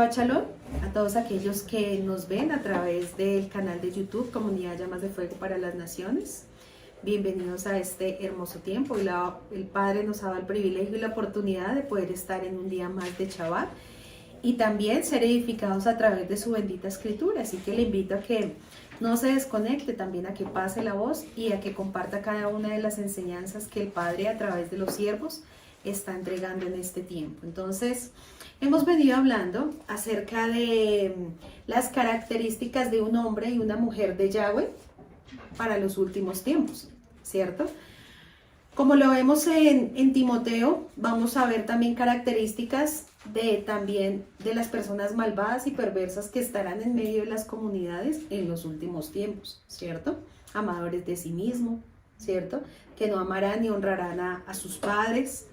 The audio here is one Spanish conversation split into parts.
Shabbat Shalom a todos aquellos que nos ven a través del canal de YouTube Comunidad Llamas de Fuego para las Naciones. Bienvenidos a este hermoso tiempo. El Padre nos ha dado el privilegio y la oportunidad de poder estar en un día más de Shabbat y también ser edificados a través de su bendita escritura. Así que le invito a que no se desconecte, también a que pase la voz y a que comparta cada una de las enseñanzas que el Padre a través de los siervos está entregando en este tiempo. Entonces, hemos venido hablando acerca de las características de un hombre y una mujer de Yahweh para los últimos tiempos, ¿cierto? Como lo vemos en Timoteo, vamos a ver también características también de las personas malvadas y perversas que estarán en medio de las comunidades en los últimos tiempos, ¿cierto? Amadores de sí mismo, ¿cierto? Que no amarán ni honrarán a sus padres,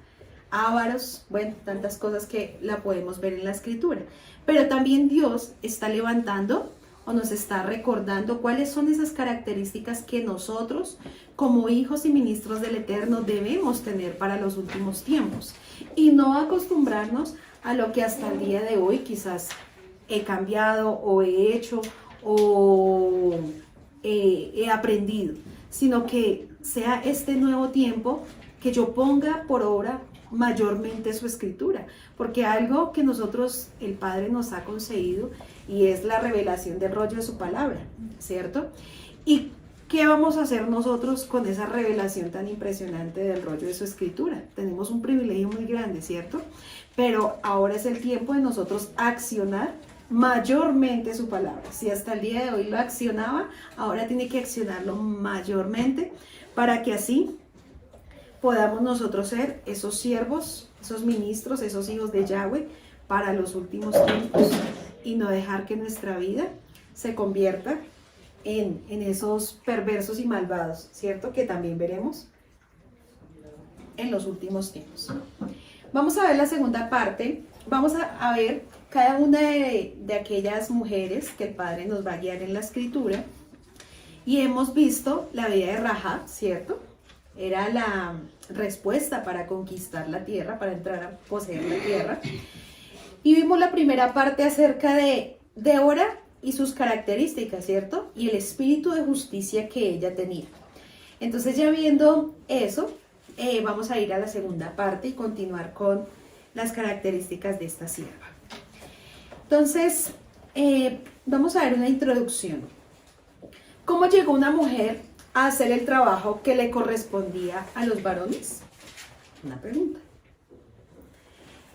ávaros, bueno, tantas cosas que la podemos ver en la escritura. Pero también Dios está levantando o nos está recordando cuáles son esas características que nosotros como hijos y ministros del Eterno debemos tener para los últimos tiempos y no acostumbrarnos a lo que hasta el día de hoy quizás he cambiado o he hecho o he aprendido, sino que sea este nuevo tiempo que yo ponga por obra mayormente su escritura, porque algo que nosotros, el Padre nos ha concedido y es la revelación del rollo de su palabra, ¿cierto? ¿Y qué vamos a hacer nosotros con esa revelación tan impresionante del rollo de su escritura? Tenemos un privilegio muy grande, ¿cierto? Pero ahora es el tiempo de nosotros accionar mayormente su palabra. Si hasta el día de hoy lo accionaba, ahora tiene que accionarlo mayormente para que así podamos nosotros ser esos siervos, esos ministros, esos hijos de Yahweh para los últimos tiempos y no dejar que nuestra vida se convierta en esos perversos y malvados, ¿cierto? Que también veremos en los últimos tiempos. Vamos a ver la segunda parte. Vamos a ver cada una de aquellas mujeres que el Padre nos va a guiar en la escritura. Y hemos visto la vida de Rahab, ¿cierto? Era la respuesta para conquistar la tierra, para entrar a poseer la tierra. Y vimos la primera parte acerca de Débora y sus características, ¿cierto? Y el espíritu de justicia que ella tenía. Entonces, ya viendo eso, vamos a ir a la segunda parte y continuar con las características de esta sierva. Entonces, vamos a ver una introducción. ¿Cómo llegó una mujer a hacer el trabajo que le correspondía a los varones? Una pregunta.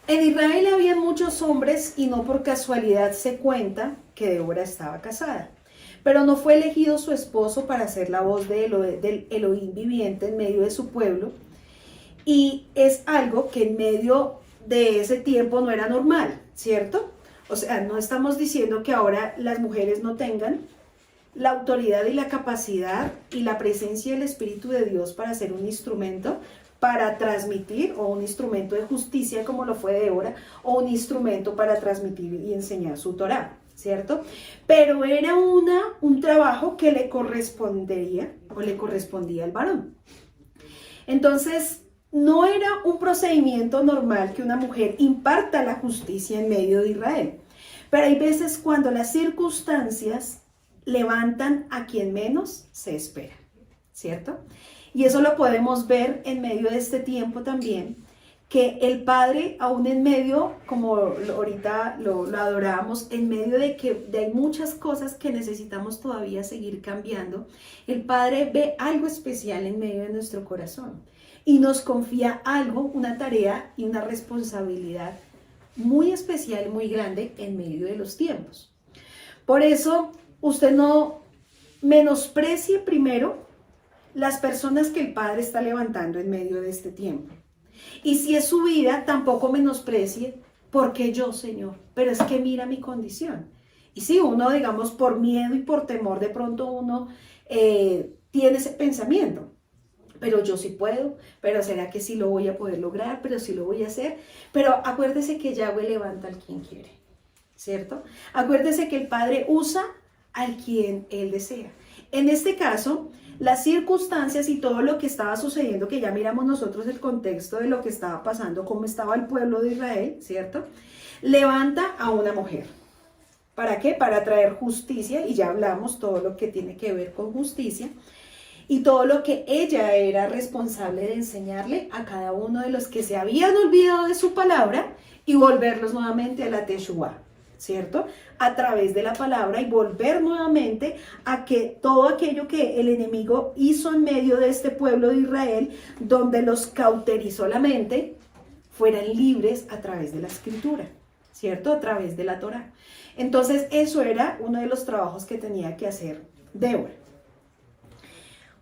En Israel había muchos hombres y no por casualidad se cuenta que Débora estaba casada, pero no fue elegido su esposo para ser la voz del Elohim viviente en medio de su pueblo, y es algo que en medio de ese tiempo no era normal, ¿cierto? O sea, no estamos diciendo que ahora las mujeres no tengan la autoridad y la capacidad y la presencia del Espíritu de Dios para ser un instrumento para transmitir, o un instrumento de justicia como lo fue Débora, o un instrumento para transmitir y enseñar su Torá, ¿cierto? Pero era un trabajo que le correspondía al varón. Entonces, no era un procedimiento normal que una mujer imparta la justicia en medio de Israel, pero hay veces cuando las circunstancias levantan a quien menos se espera, ¿cierto? Y eso lo podemos ver en medio de este tiempo también, que el Padre, aún en medio, como ahorita lo adorábamos, en medio de hay muchas cosas que necesitamos todavía seguir cambiando, el Padre ve algo especial en medio de nuestro corazón y nos confía algo, una tarea y una responsabilidad muy especial, muy grande en medio de los tiempos. Por eso, usted no menosprecie primero las personas que el Padre está levantando en medio de este tiempo. Y si es su vida, tampoco menosprecie, porque yo, Señor, pero es que mira mi condición. Y si uno, digamos, por miedo y por temor, de pronto uno tiene ese pensamiento, pero yo sí puedo, pero ¿será que sí lo voy a poder lograr? Pero sí lo voy a hacer. Pero acuérdese que Yahweh levanta al quien quiere, ¿cierto? Acuérdese que el Padre usa al quien Él desea. En este caso, las circunstancias y todo lo que estaba sucediendo, que ya miramos nosotros el contexto de lo que estaba pasando, cómo estaba el pueblo de Israel, ¿cierto? Levanta a una mujer. ¿Para qué? Para traer justicia, y ya hablamos todo lo que tiene que ver con justicia, y todo lo que ella era responsable de enseñarle a cada uno de los que se habían olvidado de su palabra y volverlos nuevamente a la Teshuvá, ¿cierto? A través de la palabra y volver nuevamente a que todo aquello que el enemigo hizo en medio de este pueblo de Israel, donde los cauterizó la mente, fueran libres a través de la escritura, ¿cierto? A través de la Torá. Entonces eso era uno de los trabajos que tenía que hacer Débora.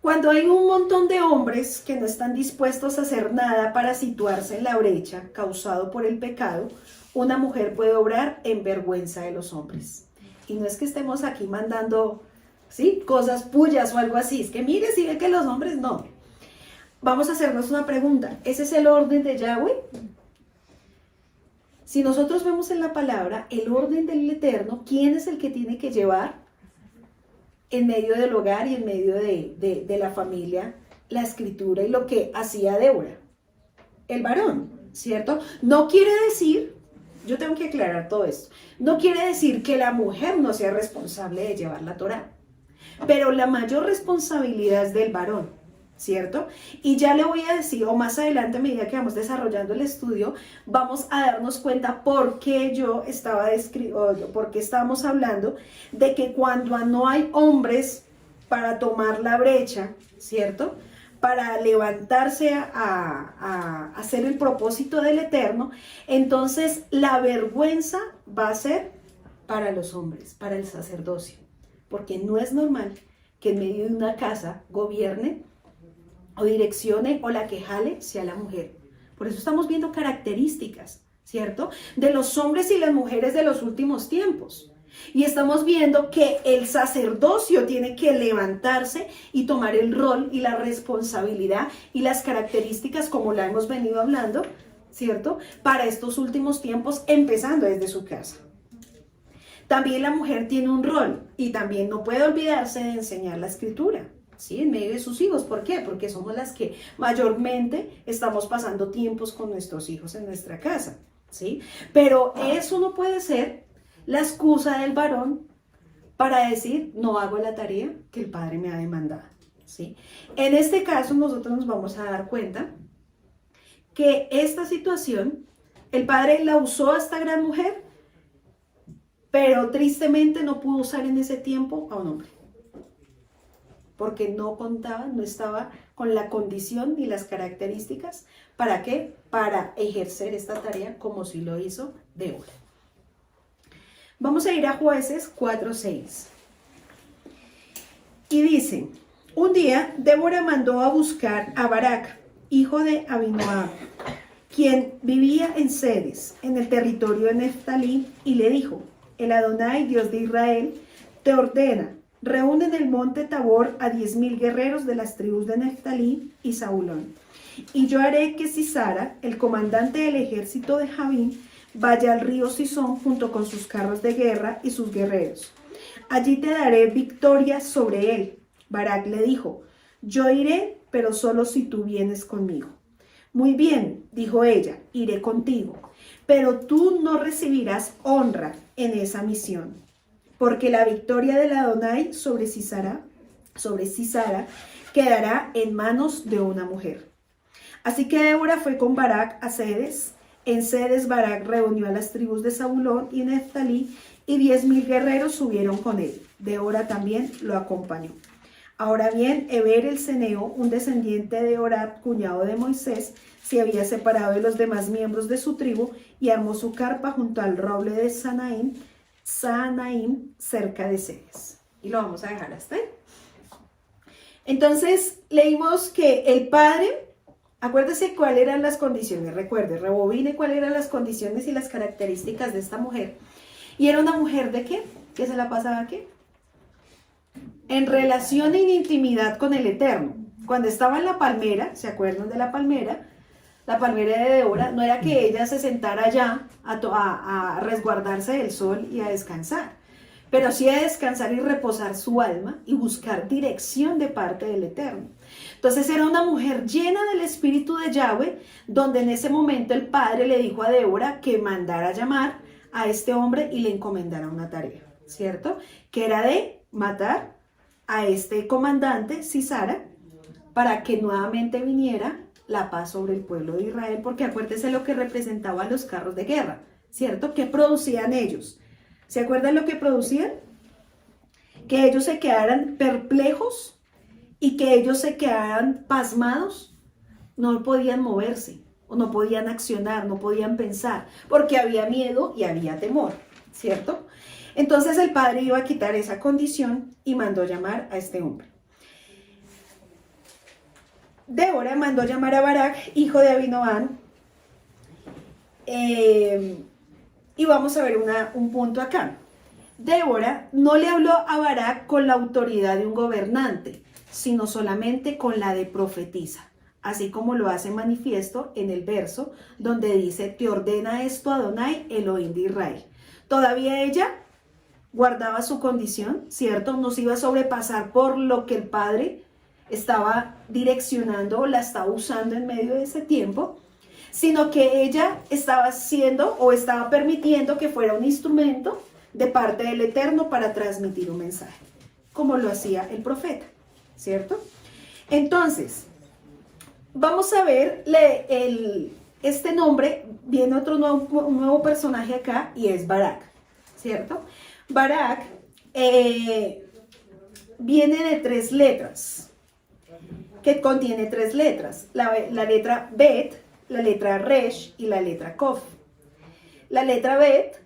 Cuando hay un montón de hombres que no están dispuestos a hacer nada para situarse en la brecha causado por el pecado, una mujer puede obrar en vergüenza de los hombres. Y no es que estemos aquí mandando, ¿sí?, cosas puyas o algo así, es que mire, si ve que los hombres no. Vamos a hacernos una pregunta, ¿ese es el orden de Yahweh? Si nosotros vemos en la palabra el orden del Eterno, ¿quién es el que tiene que llevar en medio del hogar y en medio de la familia la escritura y lo que hacía Débora? El varón, ¿cierto? No quiere decir, yo tengo que aclarar todo esto, no quiere decir que la mujer no sea responsable de llevar la Torá, pero la mayor responsabilidad es del varón, ¿cierto? Y ya le voy a decir, o más adelante a medida que vamos desarrollando el estudio, vamos a darnos cuenta por qué por qué estábamos hablando de que cuando no hay hombres para tomar la brecha, ¿cierto?, para levantarse a hacer el propósito del Eterno, entonces la vergüenza va a ser para los hombres, para el sacerdocio, porque no es normal que en medio de una casa gobierne o direccione o la que jale sea la mujer. Por eso estamos viendo características, ¿cierto?, de los hombres y las mujeres de los últimos tiempos. Y estamos viendo que el sacerdocio tiene que levantarse y tomar el rol y la responsabilidad y las características como la hemos venido hablando, ¿cierto?, para estos últimos tiempos, empezando desde su casa. También la mujer tiene un rol y también no puede olvidarse de enseñar la escritura, ¿sí?, en medio de sus hijos. ¿Por qué? Porque somos las que mayormente estamos pasando tiempos con nuestros hijos en nuestra casa, ¿sí? Pero eso no puede ser la excusa del varón para decir, no hago la tarea que el padre me ha demandado, ¿sí? En este caso nosotros nos vamos a dar cuenta que esta situación, el padre la usó a esta gran mujer, pero tristemente no pudo usar en ese tiempo a un hombre, porque no contaba, no estaba con la condición ni las características. ¿Para qué? Para ejercer esta tarea como si lo hizo Débora. Vamos a ir a Jueces 4:6. Y dice, un día Débora mandó a buscar a Barak, hijo de Abinoam, quien vivía en Cedes, en el territorio de Neftalí, y le dijo, el Adonai, Dios de Israel, te ordena, reúne en el monte Tabor a 10,000 guerreros de las tribus de Neftalí y Zabulón. Y yo haré que Sisara, el comandante del ejército de Javín, vaya al río Sison junto con sus carros de guerra y sus guerreros. Allí te daré victoria sobre él. Barak le dijo, yo iré, pero solo si tú vienes conmigo. Muy bien, dijo ella, iré contigo, pero tú no recibirás honra en esa misión, porque la victoria del Adonai sobre Sisara quedará en manos de una mujer. Así que Débora fue con Barak a Cedes. En Cedes Barak reunió a las tribus de Zabulón y Neftalí, y 10,000 guerreros subieron con él. Débora también lo acompañó. Ahora bien, Heber el ceneo, un descendiente de Orab, cuñado de Moisés, se había separado de los demás miembros de su tribu y armó su carpa junto al roble de Sanaim, cerca de Cedes. Y lo vamos a dejar hasta ahí. Entonces, leímos que el padre, acuérdese cuáles eran las condiciones, recuerde, rebobine cuáles eran las condiciones y las características de esta mujer. ¿Y era una mujer de qué? ¿Que se la pasaba qué? En relación e intimidad con el Eterno. Cuando estaba en la palmera, ¿se acuerdan de la palmera? La palmera de Débora, no era que ella se sentara allá a resguardarse del sol y a descansar. pero sí de descansar y reposar su alma y buscar dirección de parte del Eterno. Entonces era una mujer llena del espíritu de Yahweh, donde en ese momento el padre le dijo a Débora que mandara a llamar a este hombre y le encomendara una tarea, ¿cierto? Que era de matar a este comandante Sisara para que nuevamente viniera la paz sobre el pueblo de Israel, porque acuérdese lo que representaban los carros de guerra, ¿cierto? ¿Qué producían ellos? ¿Se acuerdan lo que producían? Que ellos se quedaran perplejos y que ellos se quedaran pasmados, no podían moverse, o no podían accionar, no podían pensar, porque había miedo y había temor, ¿cierto? Entonces el padre iba a quitar esa condición y mandó llamar a este hombre. Débora mandó llamar a Barak, hijo de Abinoam, y vamos a ver un punto acá. Débora no le habló a Barak con la autoridad de un gobernante, sino solamente con la de profetisa, así como lo hace manifiesto en el verso donde dice, te ordena esto Adonai, Elohim de Israel. Todavía ella guardaba su condición, ¿cierto? No se iba a sobrepasar por lo que el padre estaba direccionando o la estaba usando en medio de ese tiempo, sino que ella estaba haciendo o estaba permitiendo que fuera un instrumento de parte del Eterno para transmitir un mensaje, como lo hacía el profeta, ¿cierto? Entonces, vamos a ver este nombre, viene un nuevo personaje acá y es Barak, ¿cierto? Barak viene de 3 letras, que contiene 3 letras, la letra Bet, la letra Resh y la letra Kof. La letra Bet,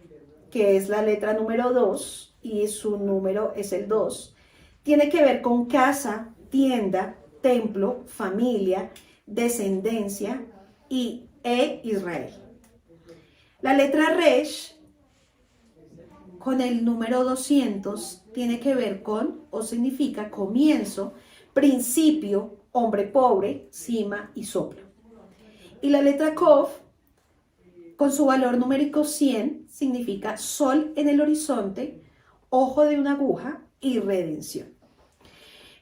que es la letra número 2 y su número es el 2, tiene que ver con casa, tienda, templo, familia, descendencia y Israel. La letra Resh, con el número 200, tiene que ver con o significa comienzo, principio, hombre pobre, cima y soplo. Y la letra Kof, con su valor numérico 100, significa sol en el horizonte, ojo de una aguja y redención.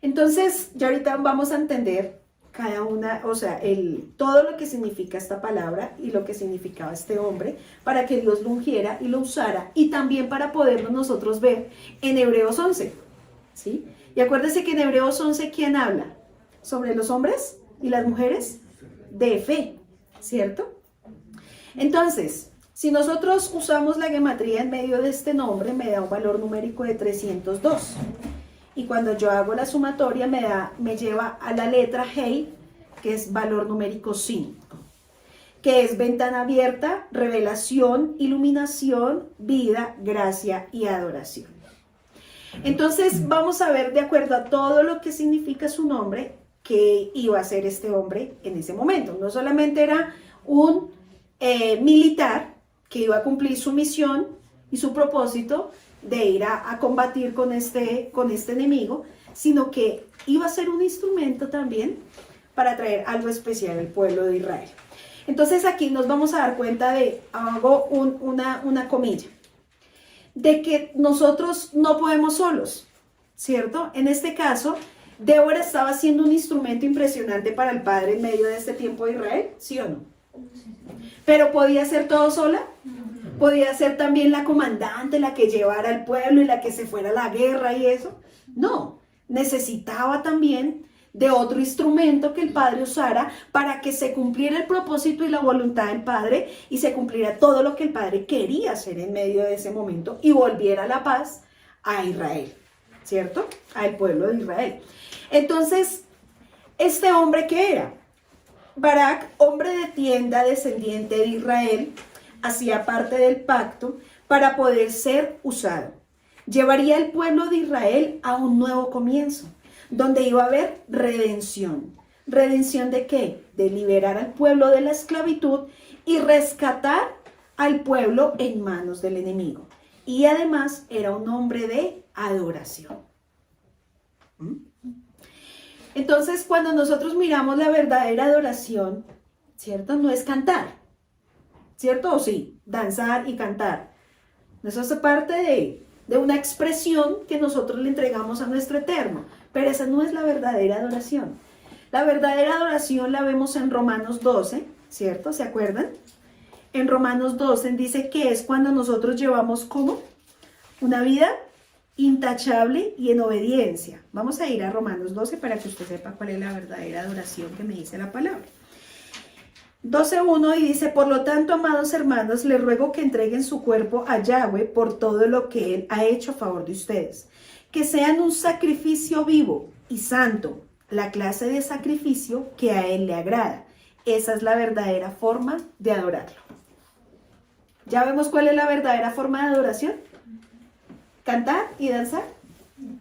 Entonces, ya ahorita vamos a entender cada una, o sea, todo lo que significa esta palabra y lo que significaba este hombre, para que Dios lo ungiera y lo usara, y también para poderlo nosotros ver en Hebreos 11, ¿sí? Y acuérdense que en Hebreos 11, ¿quién habla? Sobre los hombres y las mujeres de fe, ¿cierto? Entonces, si nosotros usamos la gematría en medio de este nombre, me da un valor numérico de 302. Y cuando yo hago la sumatoria, me lleva a la letra Hei, que es valor numérico 5, que es ventana abierta, revelación, iluminación, vida, gracia y adoración. Entonces, vamos a ver, de acuerdo a todo lo que significa su nombre, qué iba a ser este hombre en ese momento. No solamente era un militar que iba a cumplir su misión y su propósito de ir a combatir con este enemigo, sino que iba a ser un instrumento también para traer algo especial al pueblo de Israel. Entonces aquí nos vamos a dar cuenta hago una comilla, de que nosotros no podemos solos, ¿cierto? En este caso, Débora estaba siendo un instrumento impresionante para el Padre en medio de este tiempo de Israel, ¿sí o no? Pero ¿podía ser todo sola? ¿Podía ser también la comandante, la que llevara al pueblo y la que se fuera a la guerra y eso? No, necesitaba también de otro instrumento que el Padre usara para que se cumpliera el propósito y la voluntad del Padre y se cumpliera todo lo que el Padre quería hacer en medio de ese momento y volviera la paz a Israel, ¿cierto? Al pueblo de Israel. Entonces, ¿este hombre qué era? Barak, hombre de tienda, descendiente de Israel, hacía parte del pacto para poder ser usado. Llevaría al pueblo de Israel a un nuevo comienzo, donde iba a haber redención. ¿Redención de qué? De liberar al pueblo de la esclavitud y rescatar al pueblo en manos del enemigo. Y además era un hombre de adoración. Entonces, cuando nosotros miramos la verdadera adoración, ¿cierto? No es cantar, ¿cierto? O sí, danzar y cantar. Eso hace parte de una expresión que nosotros le entregamos a nuestro Eterno. Pero esa no es la verdadera adoración. La verdadera adoración la vemos en Romanos 12, ¿cierto? ¿Se acuerdan? En Romanos 12 dice que es cuando nosotros llevamos ¿cómo? Una vida intachable y en obediencia. Vamos a ir a Romanos 12 para que usted sepa cuál es la verdadera adoración que me dice la palabra. 12:1 y dice, por lo tanto, amados hermanos, les ruego que entreguen su cuerpo a Yahweh por todo lo que Él ha hecho a favor de ustedes. Que sean un sacrificio vivo y santo, la clase de sacrificio que a Él le agrada. Esa es la verdadera forma de adorarlo. ¿Ya vemos cuál es la verdadera forma de adoración? ¿Cantar y danzar?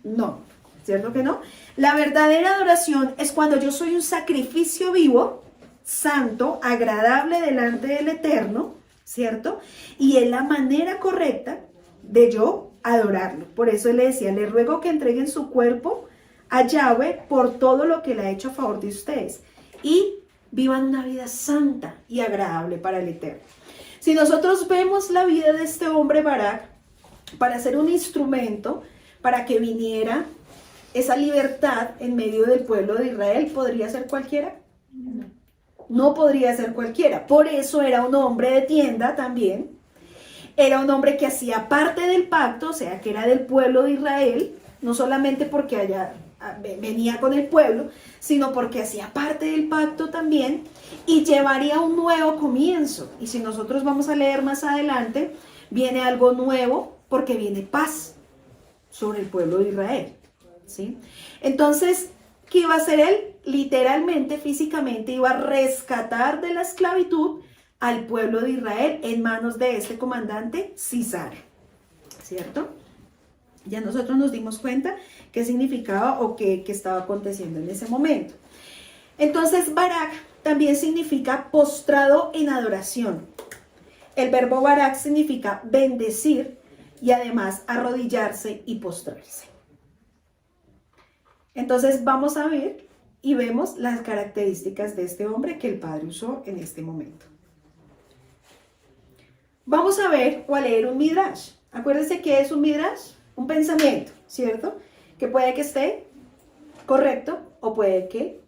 No, ¿cierto que no? La verdadera adoración es cuando yo soy un sacrificio vivo, santo, agradable delante del Eterno, ¿cierto? Y es la manera correcta de yo adorarlo. Por eso él le decía, les ruego que entreguen su cuerpo a Yahweh por todo lo que le ha hecho a favor de ustedes y vivan una vida santa y agradable para el Eterno. Si nosotros vemos la vida de este hombre Barak, para ser un instrumento, para que viniera esa libertad en medio del pueblo de Israel, ¿podría ser cualquiera? No podría ser cualquiera. Por eso era un hombre de tienda también. Era un hombre que hacía parte del pacto, o sea, que era del pueblo de Israel, no solamente porque allá venía con el pueblo, sino porque hacía parte del pacto también y llevaría un nuevo comienzo. Y si nosotros vamos a leer más adelante, viene algo nuevo porque viene paz sobre el pueblo de Israel, ¿sí? Entonces, ¿qué iba a hacer él? Literalmente, físicamente, iba a rescatar de la esclavitud al pueblo de Israel en manos de este comandante Sisara, ¿cierto? Ya nosotros nos dimos cuenta qué significaba o qué estaba aconteciendo en ese momento. Entonces, Barak también significa postrado en adoración. El verbo Barak significa bendecir y además arrodillarse y postrarse. Entonces vamos a ver y vemos las características de este hombre que el Padre usó en este momento. Vamos a ver o a leer un midrash. Acuérdense que es un midrash, un pensamiento, ¿cierto? Que puede que esté correcto o puede que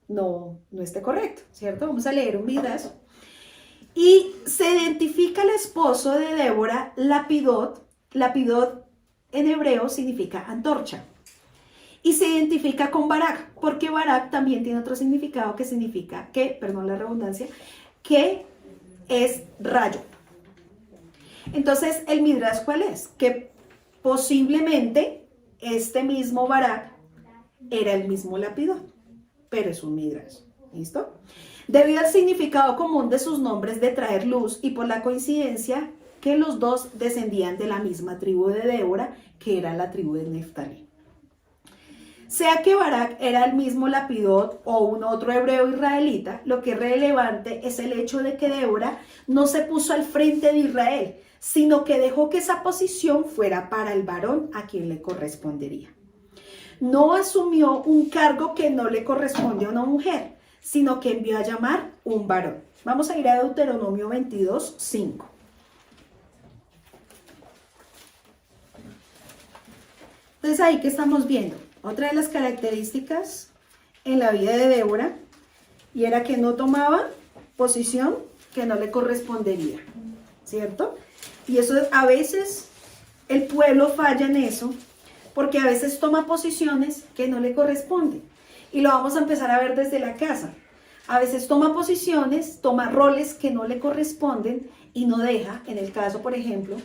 no esté correcto, ¿cierto? Vamos a leer un midrash. Y se identifica al esposo de Débora, Lapidot. Lapidot en hebreo significa antorcha. Y se identifica con Barak, porque Barak también tiene otro significado que significa que, perdón la redundancia, que es rayo. Entonces, ¿el midrash cuál es? Que posiblemente este mismo Barak era el mismo Lapidot, pero es un midrash. ¿Listo? Debido al significado común de sus nombres de traer luz y por la coincidencia que los dos descendían de la misma tribu de Débora, que era la tribu de Neftalí. Sea que Barak era el mismo Lapidot o un otro hebreo israelita, lo que es relevante es el hecho de que Débora no se puso al frente de Israel, sino que dejó que esa posición fuera para el varón a quien le correspondería. No asumió un cargo que no le corresponde a una mujer, sino que envió a llamar un varón. Vamos a ir a Deuteronomio 22:5. Entonces ahí que estamos viendo, otra de las características en la vida de Débora, y era que no tomaba posición que no le correspondería, ¿cierto? Y eso a veces el pueblo falla en eso, porque a veces toma posiciones que no le corresponden. Y lo vamos a empezar a ver desde la casa. A veces toma posiciones, toma roles que no le corresponden y no deja, en el caso, por ejemplo,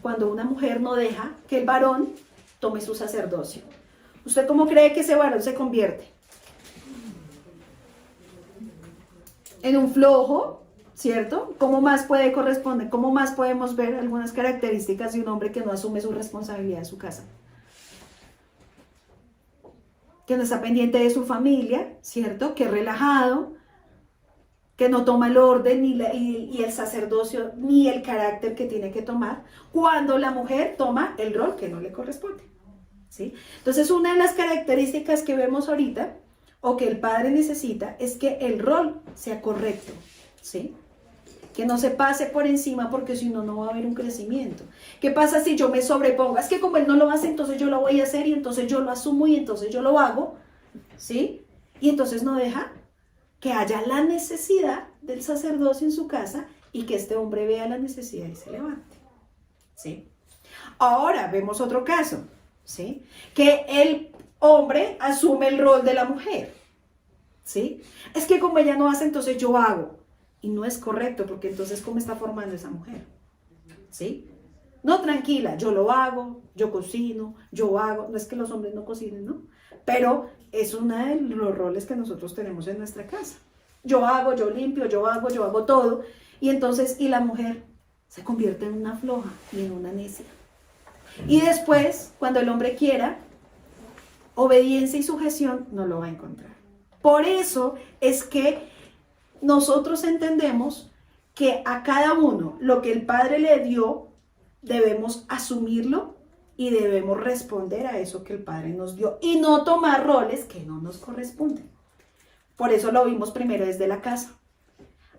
cuando una mujer no deja que el varón tome su sacerdocio. ¿Usted cómo cree que ese varón se convierte? En un flojo, ¿cierto? ¿Cómo más puede corresponder? ¿Cómo más podemos ver algunas características de un hombre que no asume su responsabilidad en su casa? Que no está pendiente de su familia, ¿cierto? Que es relajado, que no toma el orden y el sacerdocio ni el carácter que tiene que tomar, cuando la mujer toma el rol que no le corresponde, ¿sí? Entonces, una de las características que vemos ahorita, o que el padre necesita, es que el rol sea correcto, ¿sí? que no se pase por encima porque si no, no va a haber un crecimiento. ¿Qué pasa si yo me sobrepongo? Es que como él no lo hace, entonces yo lo voy a hacer y entonces yo lo asumo y entonces yo lo hago, ¿sí? Y entonces no deja que haya la necesidad del sacerdocio en su casa y que este hombre vea la necesidad y se levante, ¿sí? Ahora vemos otro caso, ¿sí? Que el hombre asume el rol de la mujer, ¿sí? Es que como ella no hace, entonces yo hago. Y no es correcto, porque entonces ¿cómo está formando esa mujer? ¿Sí? No, tranquila, yo lo hago, yo cocino, yo hago. No es que los hombres no cocinen, ¿no? Pero es uno de los roles que nosotros tenemos en nuestra casa. Yo hago, yo limpio, yo hago todo. Y entonces, y la mujer se convierte en una floja y en una necia. Y después, cuando el hombre quiera, obediencia y sujeción, no lo va a encontrar. Por eso es que nosotros entendemos que a cada uno lo que el Padre le dio, debemos asumirlo y debemos responder a eso que el Padre nos dio y no tomar roles que no nos corresponden. Por eso lo vimos primero desde la casa.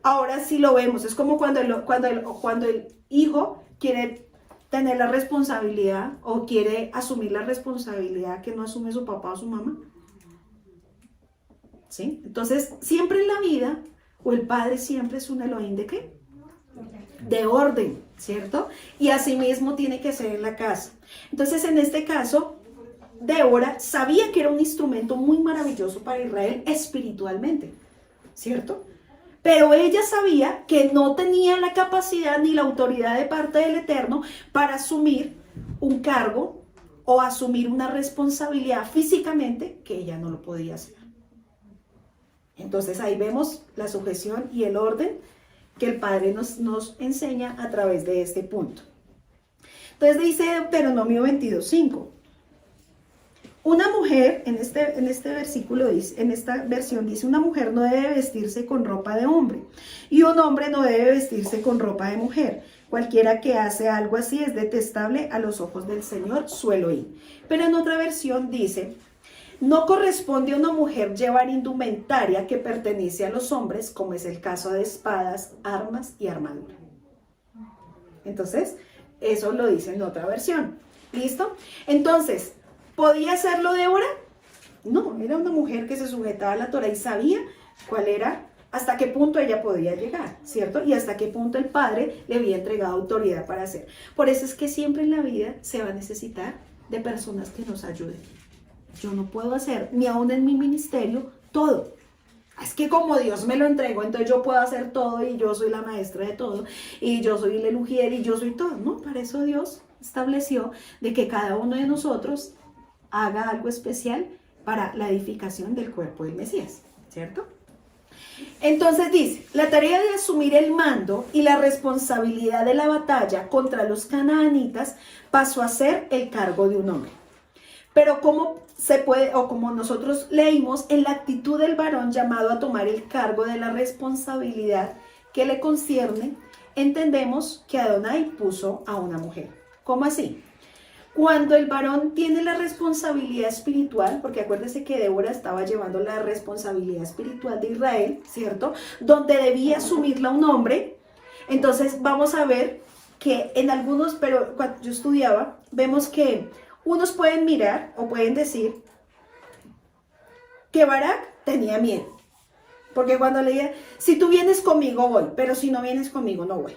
Ahora sí lo vemos, es como cuando el hijo quiere tener la responsabilidad o quiere asumir la responsabilidad que no asume su papá o su mamá. ¿Sí? Entonces, siempre en la vida, o el Padre siempre es un Elohim ¿de qué? De orden, ¿cierto? Y asimismo tiene que ser en la casa. Entonces, en este caso, Débora sabía que era un instrumento muy maravilloso para Israel espiritualmente, ¿cierto? Pero ella sabía que no tenía la capacidad ni la autoridad de parte del Eterno para asumir un cargo o asumir una responsabilidad físicamente que ella no lo podía hacer. Entonces ahí vemos la sujeción y el orden que el Padre nos enseña a través de este punto. Entonces dice Deuteronomio 22:5. Una mujer, en este versículo dice, en esta versión dice, una mujer no debe vestirse con ropa de hombre y un hombre no debe vestirse con ropa de mujer. Cualquiera que hace algo así es detestable a los ojos del Señor, su Elohim. Pero en otra versión dice, no corresponde a una mujer llevar indumentaria que pertenece a los hombres, como es el caso de espadas, armas y armadura. Entonces, eso lo dice en otra versión. ¿Listo? Entonces, ¿podía hacerlo Débora? No, era una mujer que se sujetaba a la Torah y sabía cuál era, hasta qué punto ella podía llegar, ¿cierto? Y hasta qué punto el Padre le había entregado autoridad para hacer. Por eso es que siempre en la vida se va a necesitar de personas que nos ayuden. Yo no puedo hacer, ni aún en mi ministerio, todo. Es que como Dios me lo entregó, entonces yo puedo hacer todo y yo soy la maestra de todo y yo soy el ujier y yo soy todo. No, para eso Dios estableció de que cada uno de nosotros haga algo especial para la edificación del cuerpo del Mesías, ¿cierto? Entonces dice, la tarea de asumir el mando y la responsabilidad de la batalla contra los canaanitas pasó a ser el cargo de un hombre. Pero como se puede, o como nosotros leímos, en la actitud del varón llamado a tomar el cargo de la responsabilidad que le concierne, entendemos que Adonai puso a una mujer. ¿Cómo así? Cuando el varón tiene la responsabilidad espiritual, porque acuérdese que Débora estaba llevando la responsabilidad espiritual de Israel, ¿cierto? Donde debía asumirla un hombre. Entonces vamos a ver que en algunos, pero cuando yo estudiaba, vemos que unos pueden mirar o pueden decir que Barak tenía miedo. Porque cuando leía, si tú vienes conmigo voy, pero si no vienes conmigo no voy,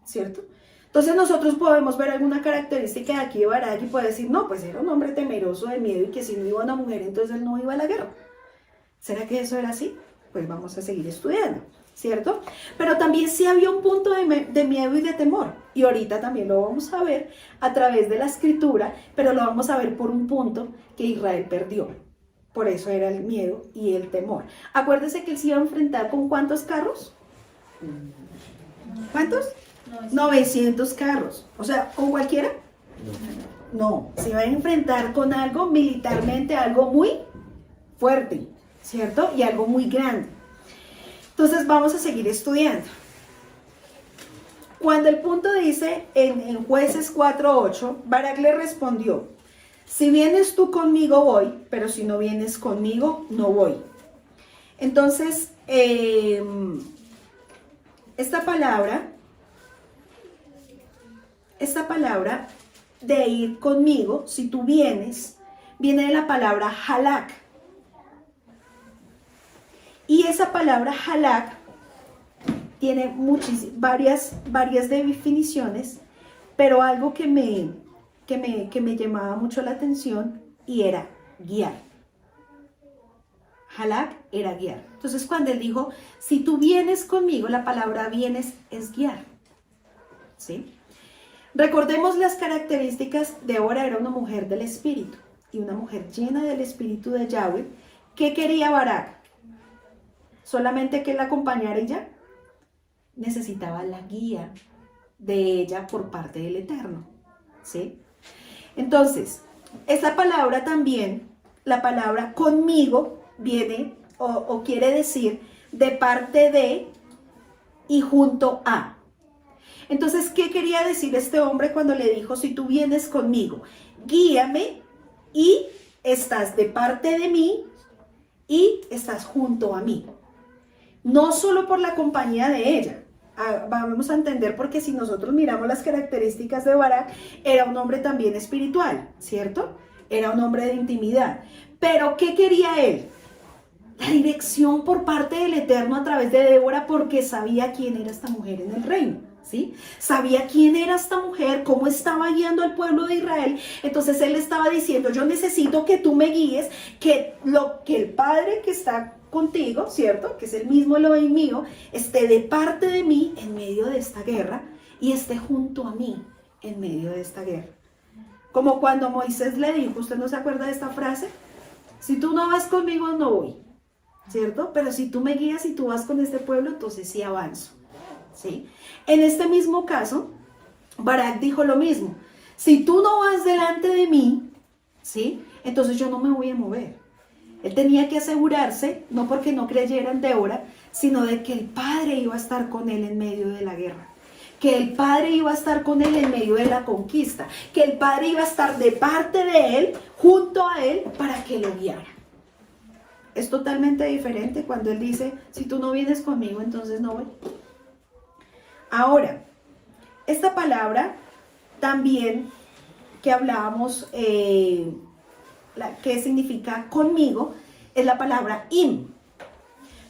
¿cierto? Entonces nosotros podemos ver alguna característica de aquí de Barak y puede decir, no, pues era un hombre temeroso de miedo y que si no iba una mujer, entonces él no iba a la guerra. ¿Será que eso era así? Pues vamos a seguir estudiando, ¿cierto? Pero también sí había un punto de miedo y de temor. Y ahorita también lo vamos a ver a través de la escritura, pero lo vamos a ver por un punto que Israel perdió. Por eso era el miedo y el temor. Acuérdese que él se iba a enfrentar con ¿cuántos carros? ¿Cuántos? 900 carros. O sea, ¿con cualquiera? No, se iba a enfrentar con algo militarmente, algo muy fuerte, ¿cierto? Y algo muy grande. Entonces vamos a seguir estudiando. Cuando el punto dice en Jueces 4:8, Barak le respondió, si vienes tú conmigo voy, pero si no vienes conmigo no voy. Entonces, esta palabra de ir conmigo, si tú vienes, viene de la palabra halak. Y esa palabra halak tiene varias definiciones, pero algo que me llamaba mucho la atención y era guiar. Halak era guiar. Entonces cuando él dijo, si tú vienes conmigo, la palabra vienes es guiar. ¿Sí? Recordemos las características. Débora era una mujer del espíritu y una mujer llena del espíritu de Yahweh. ¿Qué quería Barak? Solamente que la acompañara y ya. Necesitaba la guía de ella por parte del Eterno. ¿Sí? Entonces, esa palabra también, la palabra conmigo, viene o quiere decir de parte de y junto a. Entonces, ¿qué quería decir este hombre cuando le dijo, si tú vienes conmigo, guíame y estás de parte de mí y estás junto a mí? No solo por la compañía de ella. Vamos a entender, porque si nosotros miramos las características de Barak, era un hombre también espiritual, ¿cierto? Era un hombre de intimidad. Pero ¿qué quería él? La dirección por parte del Eterno a través de Débora, porque sabía quién era esta mujer en el reino, ¿sí? Sabía quién era esta mujer, cómo estaba guiando al pueblo de Israel. Entonces él estaba diciendo, yo necesito que tú me guíes, que el Padre que está contigo, ¿cierto? Que es el mismo Elohim mío, esté de parte de mí en medio de esta guerra y esté junto a mí en medio de esta guerra. Como cuando Moisés le dijo, ¿usted no se acuerda de esta frase? Si tú no vas conmigo, no voy, ¿cierto? Pero si tú me guías y tú vas con este pueblo, entonces sí avanzo, ¿sí? En este mismo caso, Barak dijo lo mismo. Si tú no vas delante de mí, ¿sí? Entonces yo no me voy a mover. Él tenía que asegurarse, no porque no creyera en Débora, sino de que el Padre iba a estar con él en medio de la guerra, que el Padre iba a estar con él en medio de la conquista, que el Padre iba a estar de parte de él, junto a él, para que lo guiara. Es totalmente diferente cuando él dice, si tú no vienes conmigo, entonces no voy. Ahora, esta palabra también que hablábamos, que significa conmigo, es la palabra im,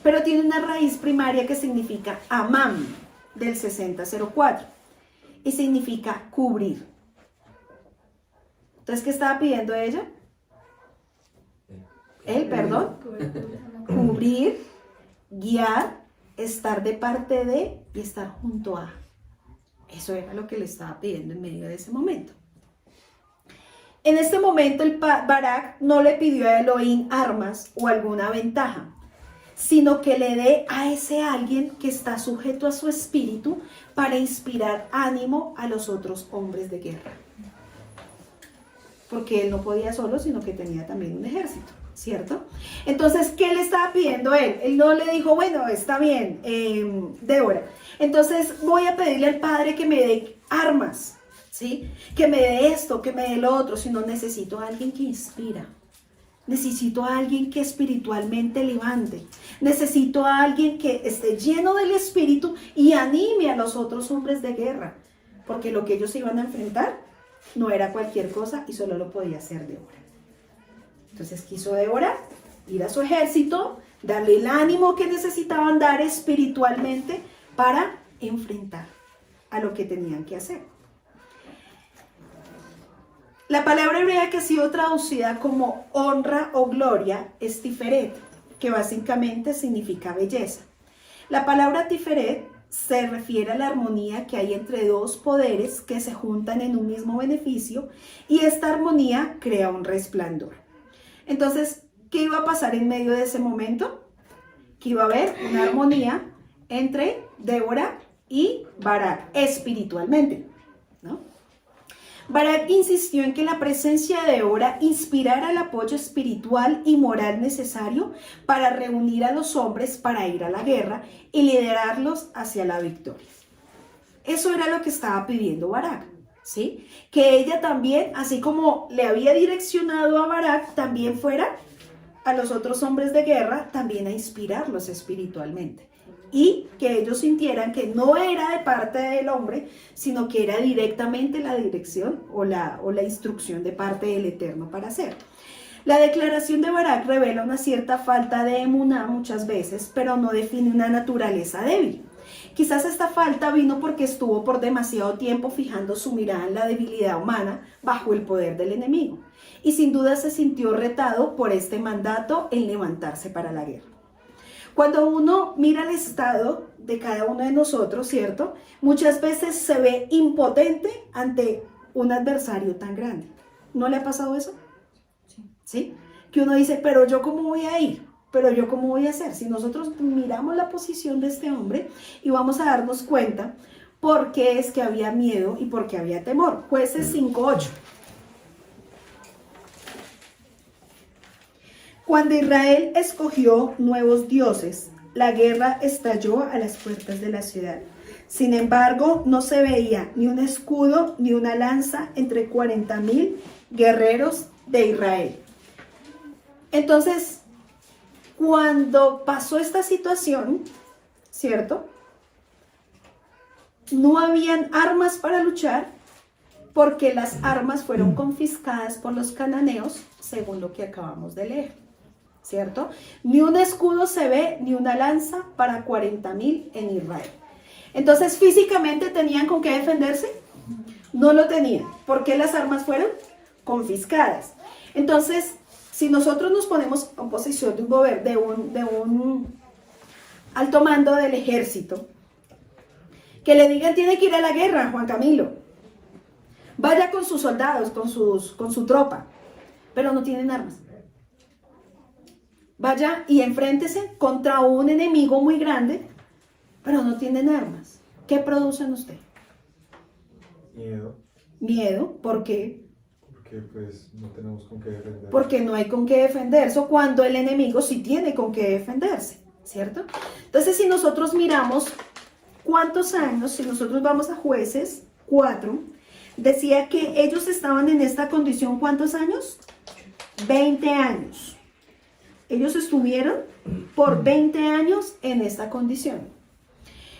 pero tiene una raíz primaria que significa amam, del 6004, y significa cubrir. Entonces, ¿qué estaba pidiendo ella? Él, perdón. Cubrir, guiar, estar de parte de y estar junto a. Eso era lo que le estaba pidiendo en medio de ese momento. En este momento el Barak no le pidió a Elohim armas o alguna ventaja, sino que le dé a ese alguien que está sujeto a su espíritu para inspirar ánimo a los otros hombres de guerra. Porque él no podía solo, sino que tenía también un ejército, ¿cierto? Entonces, ¿qué le estaba pidiendo él? Él no le dijo, bueno, está bien, Débora, entonces voy a pedirle al Padre que me dé armas, ¿sí? Que me dé esto, que me dé lo otro, sino necesito a alguien que inspira. Necesito a alguien que espiritualmente levante. Necesito a alguien que esté lleno del espíritu y anime a los otros hombres de guerra. Porque lo que ellos iban a enfrentar no era cualquier cosa y solo lo podía hacer Débora. Entonces quiso Débora ir a su ejército, darle el ánimo que necesitaban dar espiritualmente para enfrentar a lo que tenían que hacer. La palabra hebrea que ha sido traducida como honra o gloria es tiferet, que básicamente significa belleza. La palabra tiferet se refiere a la armonía que hay entre dos poderes que se juntan en un mismo beneficio y esta armonía crea un resplandor. Entonces, ¿qué iba a pasar en medio de ese momento? Que iba a haber una armonía entre Débora y Barak espiritualmente, ¿no? Barak insistió en que la presencia de Débora inspirara el apoyo espiritual y moral necesario para reunir a los hombres para ir a la guerra y liderarlos hacia la victoria. Eso era lo que estaba pidiendo Barak, ¿sí? Que ella también, así como le había direccionado a Barak, también fuera a los otros hombres de guerra, también a inspirarlos espiritualmente. y que ellos sintieran que no era de parte del hombre, sino que era directamente la dirección o la instrucción de parte del Eterno para hacer. La declaración de Barak revela una cierta falta de emuná muchas veces, pero no define una naturaleza débil. Quizás esta falta vino porque estuvo por demasiado tiempo fijando su mirada en la debilidad humana bajo el poder del enemigo. Y sin duda se sintió retado por este mandato en levantarse para la guerra. Cuando uno mira el estado de cada uno de nosotros, ¿cierto? Muchas veces se ve impotente ante un adversario tan grande. ¿No le ha pasado eso? ¿Sí? Que uno dice, pero yo cómo voy a ir, pero yo cómo voy a hacer. Si nosotros miramos la posición de este hombre y vamos a darnos cuenta por qué es que había miedo y por qué había temor. Jueces 5:8. Cuando Israel escogió nuevos dioses, la guerra estalló a las puertas de la ciudad. Sin embargo, no se veía ni un escudo ni una lanza entre 40,000 guerreros de Israel. Entonces, cuando pasó esta situación, ¿cierto? No habían armas para luchar porque las armas fueron confiscadas por los cananeos, según lo que acabamos de leer, ¿cierto? Ni un escudo se ve, ni una lanza para 40,000 en Israel. Entonces, físicamente, ¿tenían con qué defenderse? No lo tenían. ¿Por qué las armas fueron confiscadas? Entonces, si nosotros nos ponemos en posición de un alto mando del ejército, que le digan tiene que ir a la guerra, Juan Camilo, vaya con sus soldados, con su tropa, pero no tienen armas. Vaya y enfréntese contra un enemigo muy grande, pero no tienen armas. ¿Qué producen usted? Miedo. Miedo, ¿por qué? Porque pues no tenemos con qué defender. Porque no hay con qué defenderse, o cuando el enemigo sí tiene con qué defenderse, ¿cierto? Entonces, si nosotros miramos cuántos años, si nosotros vamos a Jueces 4, decía que ellos estaban en esta condición, ¿cuántos años? 20 años. Ellos estuvieron por 20 años en esta condición.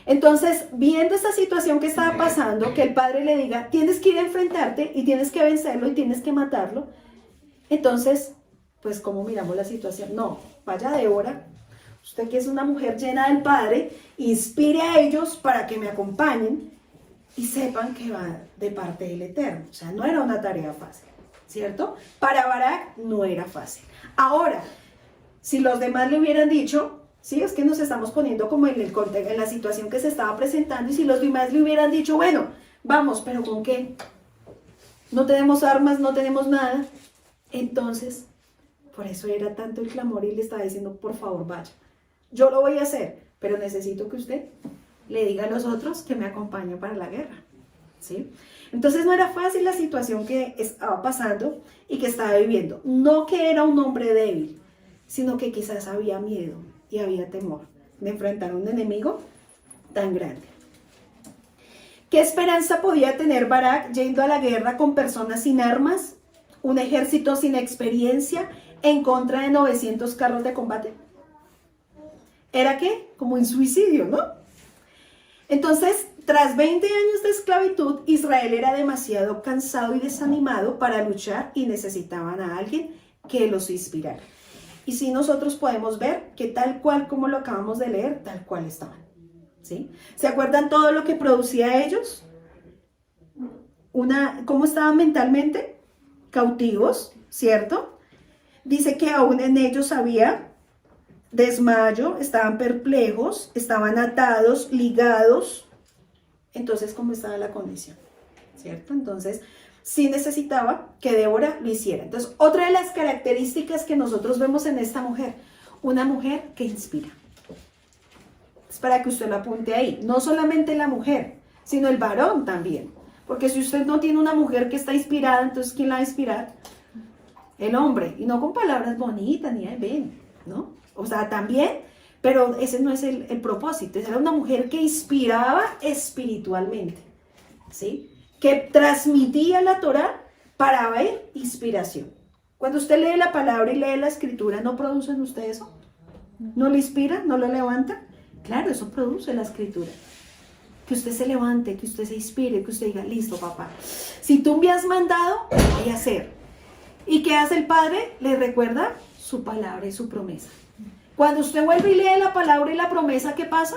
Entonces, viendo esta situación que estaba pasando, que el padre le diga, tienes que ir a enfrentarte y tienes que vencerlo y tienes que matarlo. Entonces, pues, ¿cómo miramos la situación? No, vaya Débora, usted que es una mujer llena del Padre, inspire a ellos para que me acompañen y sepan que va de parte del Eterno. O sea, no era una tarea fácil, ¿cierto? Para Barak no era fácil. Ahora, si los demás le hubieran dicho, sí, es que nos estamos poniendo como en la situación que se estaba presentando, y si los demás le hubieran dicho, bueno, vamos, pero ¿con qué? No tenemos armas, no tenemos nada. Entonces, por eso era tanto el clamor y le estaba diciendo, por favor, vaya. Yo lo voy a hacer, pero necesito que usted le diga a los otros que me acompañen para la guerra, ¿sí? Entonces no era fácil la situación que estaba pasando y que estaba viviendo. No que era un hombre débil, sino que quizás había miedo y había temor de enfrentar a un enemigo tan grande. ¿Qué esperanza podía tener Barak yendo a la guerra con personas sin armas, un ejército sin experiencia, en contra de 900 carros de combate? ¿Era qué? Como un suicidio, ¿no? Entonces, tras 20 años de esclavitud, Israel era demasiado cansado y desanimado para luchar y necesitaban a alguien que los inspirara. Y sí, nosotros podemos ver que tal cual como lo acabamos de leer, tal cual estaban, ¿sí? ¿Se acuerdan todo lo que producía ellos? ¿Cómo estaban mentalmente? Cautivos, ¿cierto? Dice que aún en ellos había desmayo, estaban perplejos, estaban atados, ligados. Entonces, ¿cómo estaba la condición? ¿Cierto? Entonces, sí necesitaba que Débora lo hiciera. Entonces, otra de las características que nosotros vemos en esta mujer, una mujer que inspira. Es para que usted lo apunte ahí. No solamente la mujer, sino el varón también. Porque si usted no tiene una mujer que está inspirada, entonces ¿quién la va a inspirar? El hombre. Y no con palabras bonitas, ni de ven, ¿no? O sea, también, pero ese no es el propósito. Era una mujer que inspiraba espiritualmente, ¿sí? Que transmitía la Torá para ver inspiración. Cuando usted lee la palabra y lee la escritura, ¿no produce en usted eso? ¿No le inspira? ¿No lo levanta? Claro, eso produce la escritura. Que usted se levante, que usted se inspire, que usted diga, listo, papá. Si tú me has mandado, voy a hacer. ¿Y qué hace el Padre? Le recuerda su palabra y su promesa. Cuando usted vuelve y lee la palabra y la promesa, ¿qué pasa?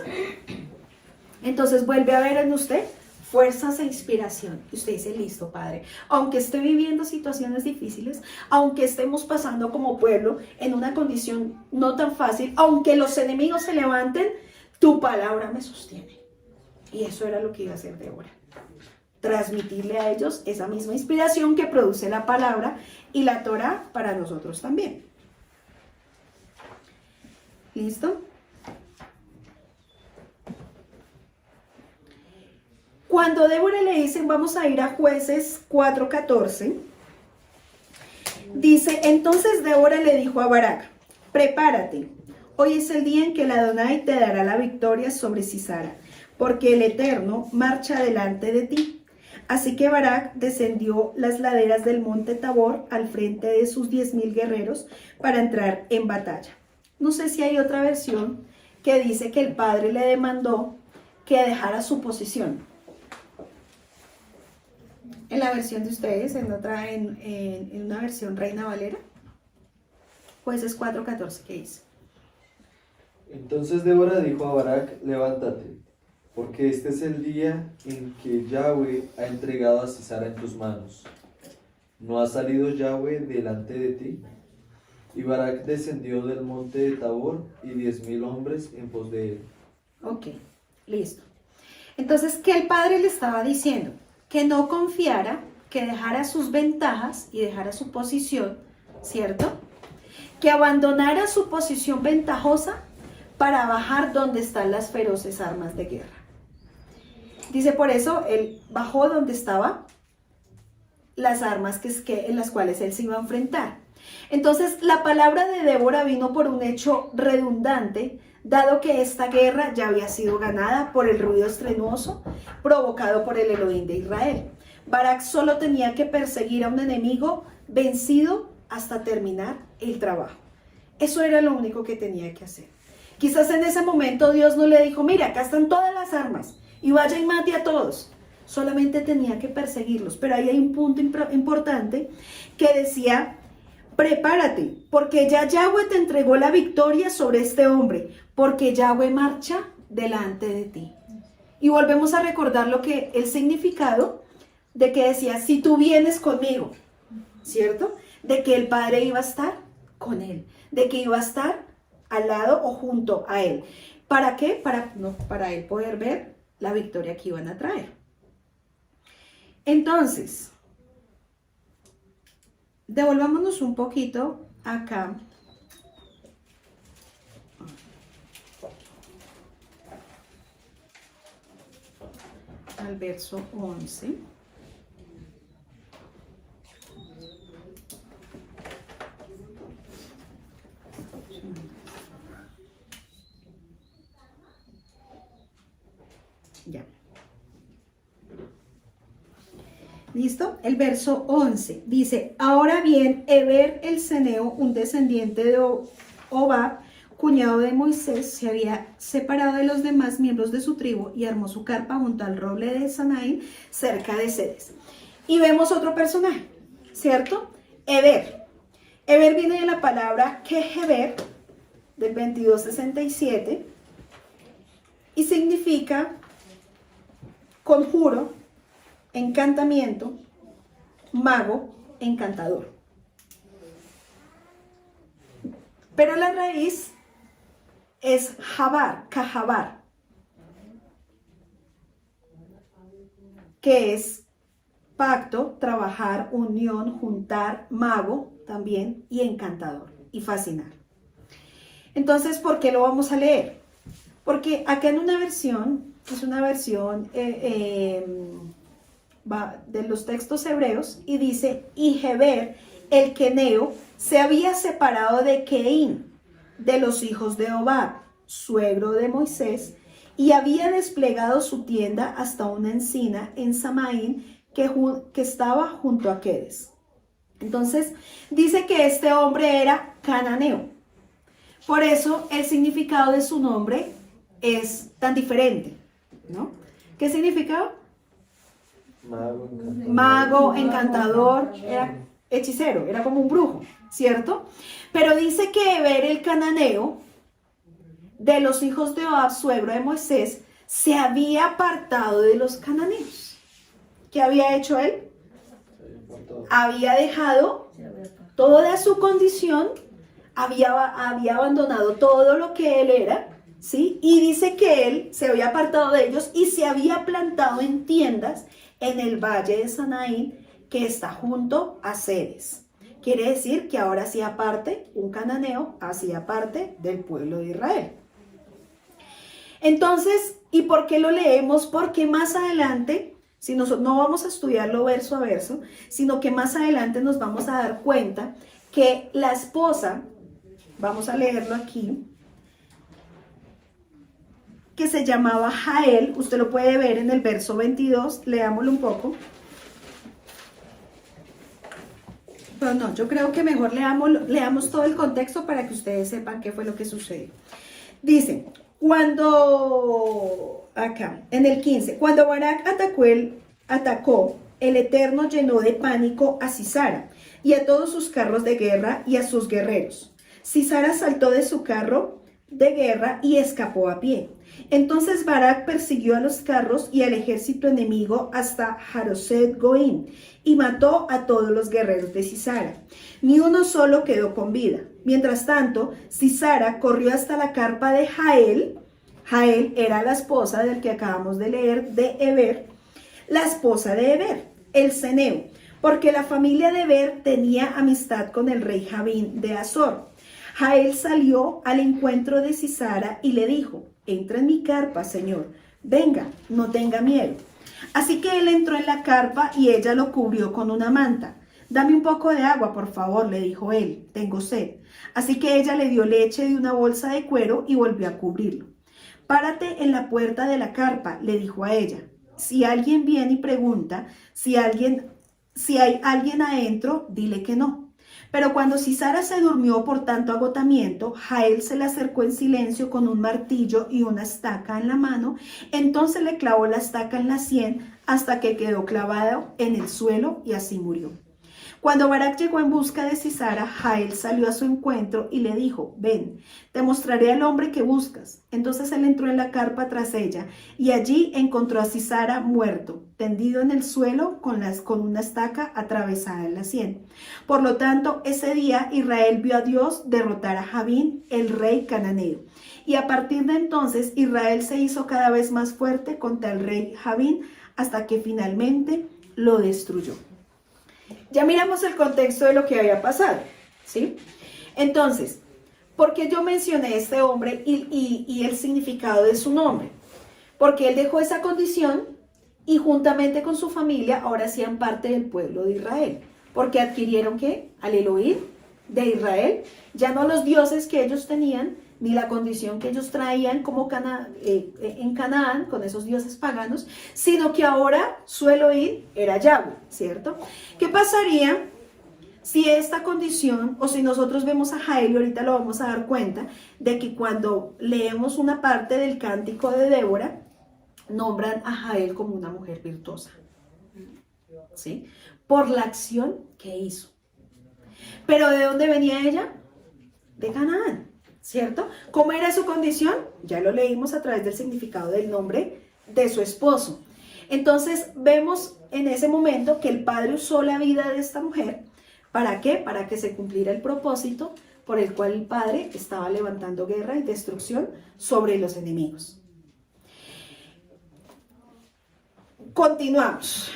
Entonces vuelve a ver en usted fuerzas e inspiración. Y usted dice, listo, Padre. Aunque esté viviendo situaciones difíciles, aunque estemos pasando como pueblo en una condición no tan fácil, aunque los enemigos se levanten, tu palabra me sostiene. Y eso era lo que iba a hacer Débora. Transmitirle a ellos esa misma inspiración que produce la palabra y la Torá para nosotros también. ¿Listo? Cuando Débora le dicen, vamos a ir a Jueces 4:14, dice, entonces Débora le dijo a Barak, prepárate, hoy es el día en que el Adonai te dará la victoria sobre Sisara, porque el Eterno marcha delante de ti. Así que Barak descendió las laderas del monte Tabor al frente de sus 10,000 guerreros para entrar en batalla. No sé si hay otra versión que dice que el padre le demandó que dejara su posición. En la versión de ustedes, en una versión Reina Valera, Jueces 4:14, ¿qué dice? Entonces Débora dijo a Barak, levántate, porque este es el día en que Yahweh ha entregado a Sisara en tus manos. ¿No ha salido Yahweh delante de ti? Y Barak descendió del monte de Tabor y 10,000 hombres en pos de él. Ok, listo. Entonces, ¿qué el padre le estaba diciendo? Que no confiara, que dejara sus ventajas y dejara su posición, ¿cierto? Que abandonara su posición ventajosa para bajar donde están las feroces armas de guerra. Dice, por eso él bajó donde estaban las armas en las cuales él se iba a enfrentar. Entonces, la palabra de Débora vino por un hecho redundante, dado que esta guerra ya había sido ganada por el ruido estrenuoso provocado por el Elohim de Israel. Barak solo tenía que perseguir a un enemigo vencido hasta terminar el trabajo. Eso era lo único que tenía que hacer. Quizás en ese momento Dios no le dijo, mira, acá están todas las armas y vaya y mate a todos. Solamente tenía que perseguirlos. Pero ahí hay un punto importante que decía, prepárate, porque ya Yahweh te entregó la victoria sobre este hombre, porque Yahweh marcha delante de ti. Y volvemos a recordar el significado de que decía, si tú vienes conmigo, ¿cierto? De que el Padre iba a estar con él, de que iba a estar al lado o junto a él. ¿Para qué? Para él poder ver la victoria que iban a traer. Entonces, devolvámonos un poquito acá. Al verso 11. Ya. ¿Listo? El verso 11 dice, ahora bien, Heber el ceneo, un descendiente de Obab, cuñado de Moisés, se había separado de los demás miembros de su tribu y armó su carpa junto al roble de Sanaín, cerca de Cedes. Y vemos otro personaje, ¿cierto? Heber. Heber viene de la palabra Keheber, del 2267, y significa conjuro, encantamiento, mago, encantador. Pero la raíz es jabar, cajabar, que es pacto, trabajar, unión, juntar, mago también y encantador y fascinar. Entonces, ¿por qué lo vamos a leer? Porque acá en una versión, es una versión de los textos hebreos y dice, y Heber, el queneo, se había separado de Keín, de los hijos de Obab, suegro de Moisés, y había desplegado su tienda hasta una encina en Samaín que estaba junto a Quedes. Entonces, dice que este hombre era cananeo. Por eso, el significado de su nombre es tan diferente, ¿no? ¿Qué significaba? Mago, encantador. Mago, encantador, era hechicero, era como un brujo, ¿cierto? Pero dice que Eber el cananeo, de los hijos de Obab, suegro de Moisés, se había apartado de los cananeos. ¿Qué había hecho él? Había dejado toda su condición, había abandonado todo lo que él era, ¿sí? Y dice que él se había apartado de ellos y se había plantado en tiendas en el valle de Sanaín, que está junto a Cedes. Quiere decir que ahora hacía parte, un cananeo hacía parte del pueblo de Israel. Entonces, ¿y por qué lo leemos? Porque más adelante, si nosotros no vamos a estudiarlo verso a verso, sino que más adelante nos vamos a dar cuenta que la esposa, vamos a leerlo aquí, que se llamaba Jael, usted lo puede ver en el verso 22, leámoslo un poco. Pero no, yo creo que mejor leamos todo el contexto para que ustedes sepan qué fue lo que sucedió. Dice, acá, en el 15, cuando Barak atacó, el Eterno llenó de pánico a Sisara y a todos sus carros de guerra y a sus guerreros. Sisara saltó de su carro de guerra y escapó a pie. Entonces Barak persiguió a los carros y al ejército enemigo hasta Haroset Goim y mató a todos los guerreros de Sisara. Ni uno solo quedó con vida. Mientras tanto, Sisara corrió hasta la carpa de Jael. Jael era la esposa del que acabamos de leer, de Eber, la esposa de Eber, el ceneo, porque la familia de Eber tenía amistad con el rey Javín de Azor. Jael salió al encuentro de Sisara y le dijo, entra en mi carpa, señor, venga, no tenga miedo. Así que él entró en la carpa y ella lo cubrió con una manta. Dame un poco de agua, por favor, le dijo él, tengo sed. Así que ella le dio leche de una bolsa de cuero y volvió a cubrirlo. Párate en la puerta de la carpa, le dijo a ella. Si alguien viene y pregunta si hay alguien adentro, dile que no. Pero cuando Sisara se durmió por tanto agotamiento, Jael se le acercó en silencio con un martillo y una estaca en la mano. Entonces le clavó la estaca en la sien hasta que quedó clavado en el suelo y así murió. Cuando Barak llegó en busca de Sisara, Jael salió a su encuentro y le dijo, ven, te mostraré al hombre que buscas. Entonces él entró en la carpa tras ella y allí encontró a Sisara muerto, tendido en el suelo con una estaca atravesada en la sien. Por lo tanto, ese día Israel vio a Dios derrotar a Javín, el rey cananeo. Y a partir de entonces Israel se hizo cada vez más fuerte contra el rey Javín hasta que finalmente lo destruyó. Ya miramos el contexto de lo que había pasado, ¿sí? Entonces, ¿por qué yo mencioné este hombre y el significado de su nombre? Porque él dejó esa condición y juntamente con su familia ahora hacían parte del pueblo de Israel. Porque adquirieron, ¿qué? Al Elohim de Israel, ya no los dioses que ellos tenían, ni la condición que ellos traían como en Canaán, con esos dioses paganos, sino que ahora su Elohim era Yahweh, ¿cierto? ¿Qué pasaría si esta condición, o si nosotros vemos a Jael, y ahorita lo vamos a dar cuenta, de que cuando leemos una parte del cántico de Débora, nombran a Jael como una mujer virtuosa, ¿sí? Por la acción que hizo. ¿Pero de dónde venía ella? De Canaán, ¿cierto? ¿Cómo era su condición? Ya lo leímos a través del significado del nombre de su esposo. Entonces vemos en ese momento que el padre usó la vida de esta mujer. ¿Para qué? Para que se cumpliera el propósito por el cual el padre estaba levantando guerra y destrucción sobre los enemigos. Continuamos.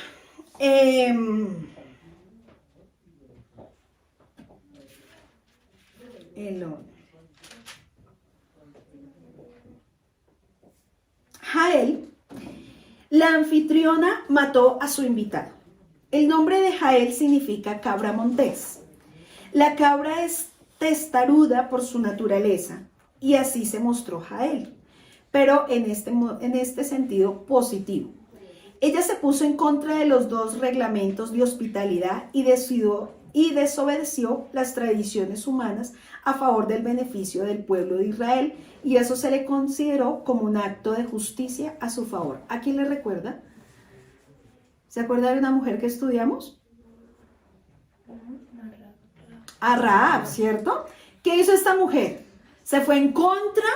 Jael, la anfitriona, mató a su invitado. El nombre de Jael significa cabra montés. La cabra es testaruda por su naturaleza y así se mostró Jael, pero en este sentido positivo. Ella se puso en contra de los dos reglamentos de hospitalidad y decidió y desobedeció las tradiciones humanas a favor del beneficio del pueblo de Israel, y eso se le consideró como un acto de justicia a su favor. ¿A quién le recuerda? ¿Se acuerda de una mujer que estudiamos? A Rahab, ¿cierto? ¿Qué hizo esta mujer? Se fue en contra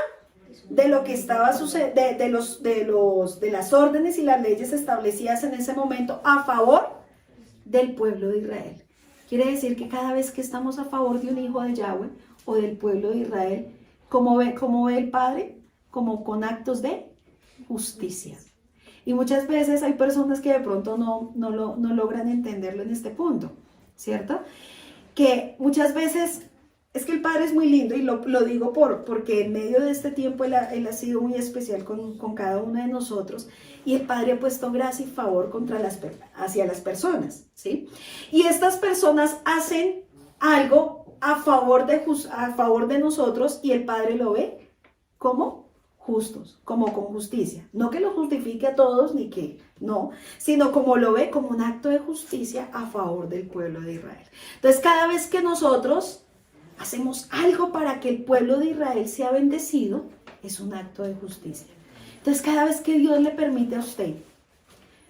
de lo que estaba sucediendo, de las órdenes y las leyes establecidas en ese momento a favor del pueblo de Israel. Quiere decir que cada vez que estamos a favor de un hijo de Yahweh o del pueblo de Israel, ¿cómo ve el Padre? Como con actos de justicia. Y muchas veces hay personas que de pronto no logran entenderlo en este punto, ¿cierto? Que muchas veces, es que el Padre es muy lindo, y lo digo porque en medio de este tiempo él ha sido muy especial con cada uno de nosotros, y el Padre ha puesto gracia y favor hacia las personas, ¿sí? Y estas personas hacen algo a favor de nosotros, y el Padre lo ve como justos, como con justicia. No que lo justifique a todos, ni que no, sino como lo ve como un acto de justicia a favor del pueblo de Israel. Entonces, cada vez que nosotros hacemos algo para que el pueblo de Israel sea bendecido, es un acto de justicia. Entonces, cada vez que Dios le permite a usted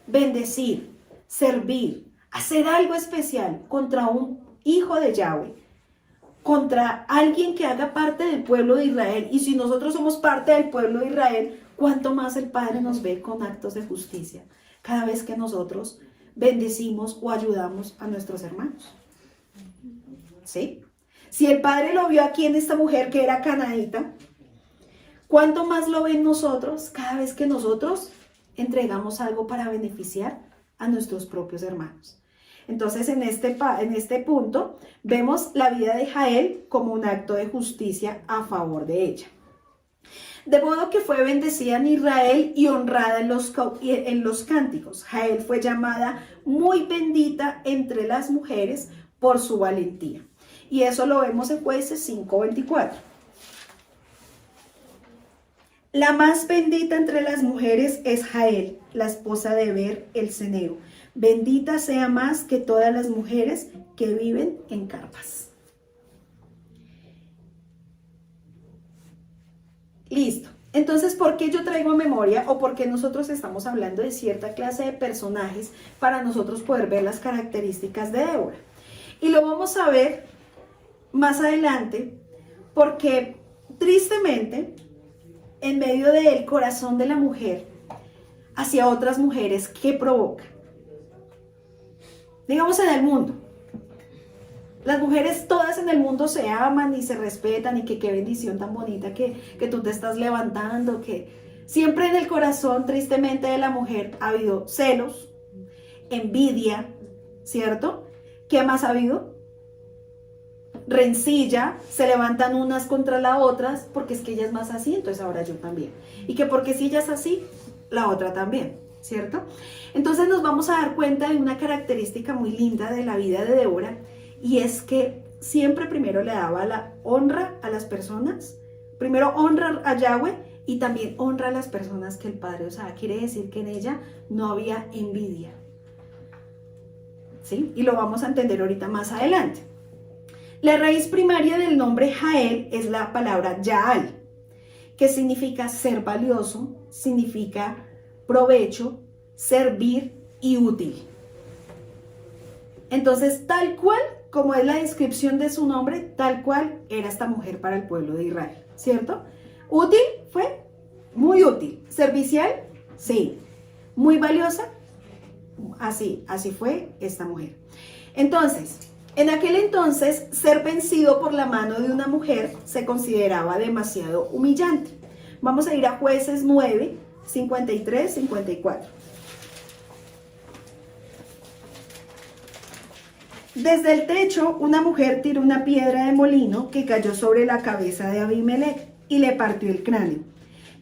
bendecir, servir, hacer algo especial contra un hijo de Yahweh, contra alguien que haga parte del pueblo de Israel, y si nosotros somos parte del pueblo de Israel, cuánto más el Padre nos ve con actos de justicia cada vez que nosotros bendecimos o ayudamos a nuestros hermanos. ¿Sí? Si el Padre lo vio aquí en esta mujer que era canaíta, ¿cuánto más lo ve en nosotros cada vez que nosotros entregamos algo para beneficiar a nuestros propios hermanos? Entonces, en este punto, vemos la vida de Jael como un acto de justicia a favor de ella. De modo que fue bendecida en Israel y honrada en los cánticos. Jael fue llamada muy bendita entre las mujeres por su valentía. Y eso lo vemos en Jueces 5:24. La más bendita entre las mujeres es Jael, la esposa de Heber el ceneo. Bendita sea más que todas las mujeres que viven en carpas. Listo. Entonces, ¿por qué yo traigo a memoria, o por qué nosotros estamos hablando de cierta clase de personajes para nosotros poder ver las características de Débora? Y lo vamos a ver más adelante, porque tristemente, en medio del corazón de la mujer hacia otras mujeres, ¿qué provoca? Digamos, en el mundo, las mujeres todas en el mundo se aman y se respetan, y que qué bendición tan bonita que tú te estás levantando, que siempre en el corazón, tristemente, de la mujer ha habido celos, envidia, ¿cierto? ¿Qué más ha habido? Rencilla, se levantan unas contra las otras, porque es que ella es más así, entonces ahora yo también. Y que porque si ella es así, la otra también, ¿cierto? Entonces nos vamos a dar cuenta de una característica muy linda de la vida de Débora, y es que siempre primero le daba la honra a las personas, primero honra a Yahweh, y también honra a las personas que el Padre, o sea, quiere decir que en ella no había envidia, ¿sí? Y lo vamos a entender ahorita más adelante. La raíz primaria del nombre Jael es la palabra Yaal, que significa ser valioso, significa provecho, servir y útil. Entonces, tal cual como es la descripción de su nombre, tal cual era esta mujer para el pueblo de Israel, ¿cierto? Útil, fue muy útil. Servicial, sí. Muy valiosa, así fue esta mujer. Entonces, en aquel entonces, ser vencido por la mano de una mujer se consideraba demasiado humillante. Vamos a ir a Jueces 9, 53, 54. Desde el techo, una mujer tiró una piedra de molino que cayó sobre la cabeza de Abimelech y le partió el cráneo.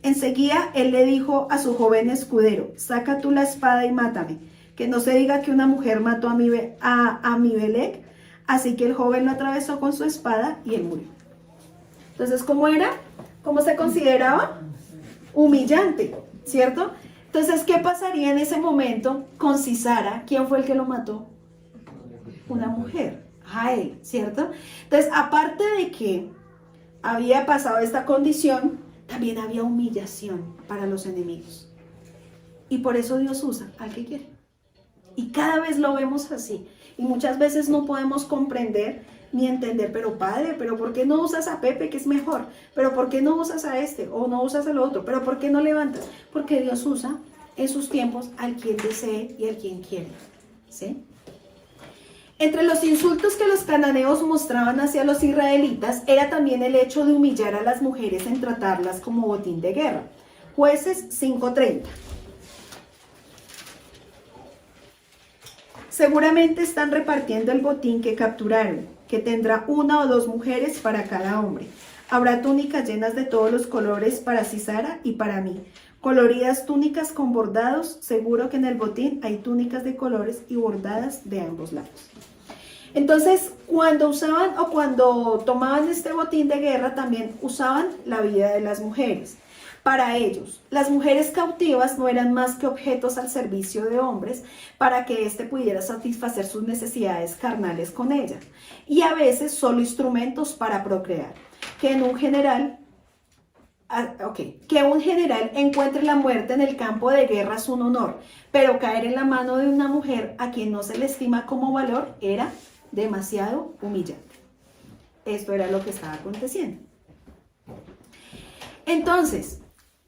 Enseguida él le dijo a su joven escudero: saca tú la espada y mátame, que no se diga que una mujer mató a Abimelech. Así que el joven lo atravesó con su espada y él murió. Entonces, ¿cómo era? ¿Cómo se consideraba? Humillante, ¿cierto? Entonces, ¿qué pasaría en ese momento con Sisara? ¿Quién fue el que lo mató? Una mujer. Jael, ¿cierto? Entonces, aparte de que había pasado esta condición, también había humillación para los enemigos. Y por eso Dios usa al que quiere. Y cada vez lo vemos así. Y muchas veces no podemos comprender ni entender, pero padre, pero ¿por qué no usas a Pepe que es mejor? ¿Pero por qué no usas a este? ¿O no usas al otro? ¿Pero por qué no levantas? Porque Dios usa en sus tiempos al quien desee y al quien quiere. ¿Sí? Entre los insultos que los cananeos mostraban hacia los israelitas era también el hecho de humillar a las mujeres en tratarlas como botín de guerra. Jueces 5:30. Seguramente están repartiendo el botín que capturaron, que tendrá 1 o 2 mujeres para cada hombre. Habrá túnicas llenas de todos los colores para Sisara y para mí. Coloridas túnicas con bordados, seguro que en el botín hay túnicas de colores y bordadas de ambos lados. Entonces, cuando usaban o cuando tomaban este botín de guerra, también usaban la vida de las mujeres. Para ellos, las mujeres cautivas no eran más que objetos al servicio de hombres para que éste pudiera satisfacer sus necesidades carnales con ella, y a veces solo instrumentos para procrear. Que un general encuentre la muerte en el campo de guerra es un honor, pero caer en la mano de una mujer a quien no se le estima como valor era demasiado humillante. Esto era lo que estaba aconteciendo. Entonces,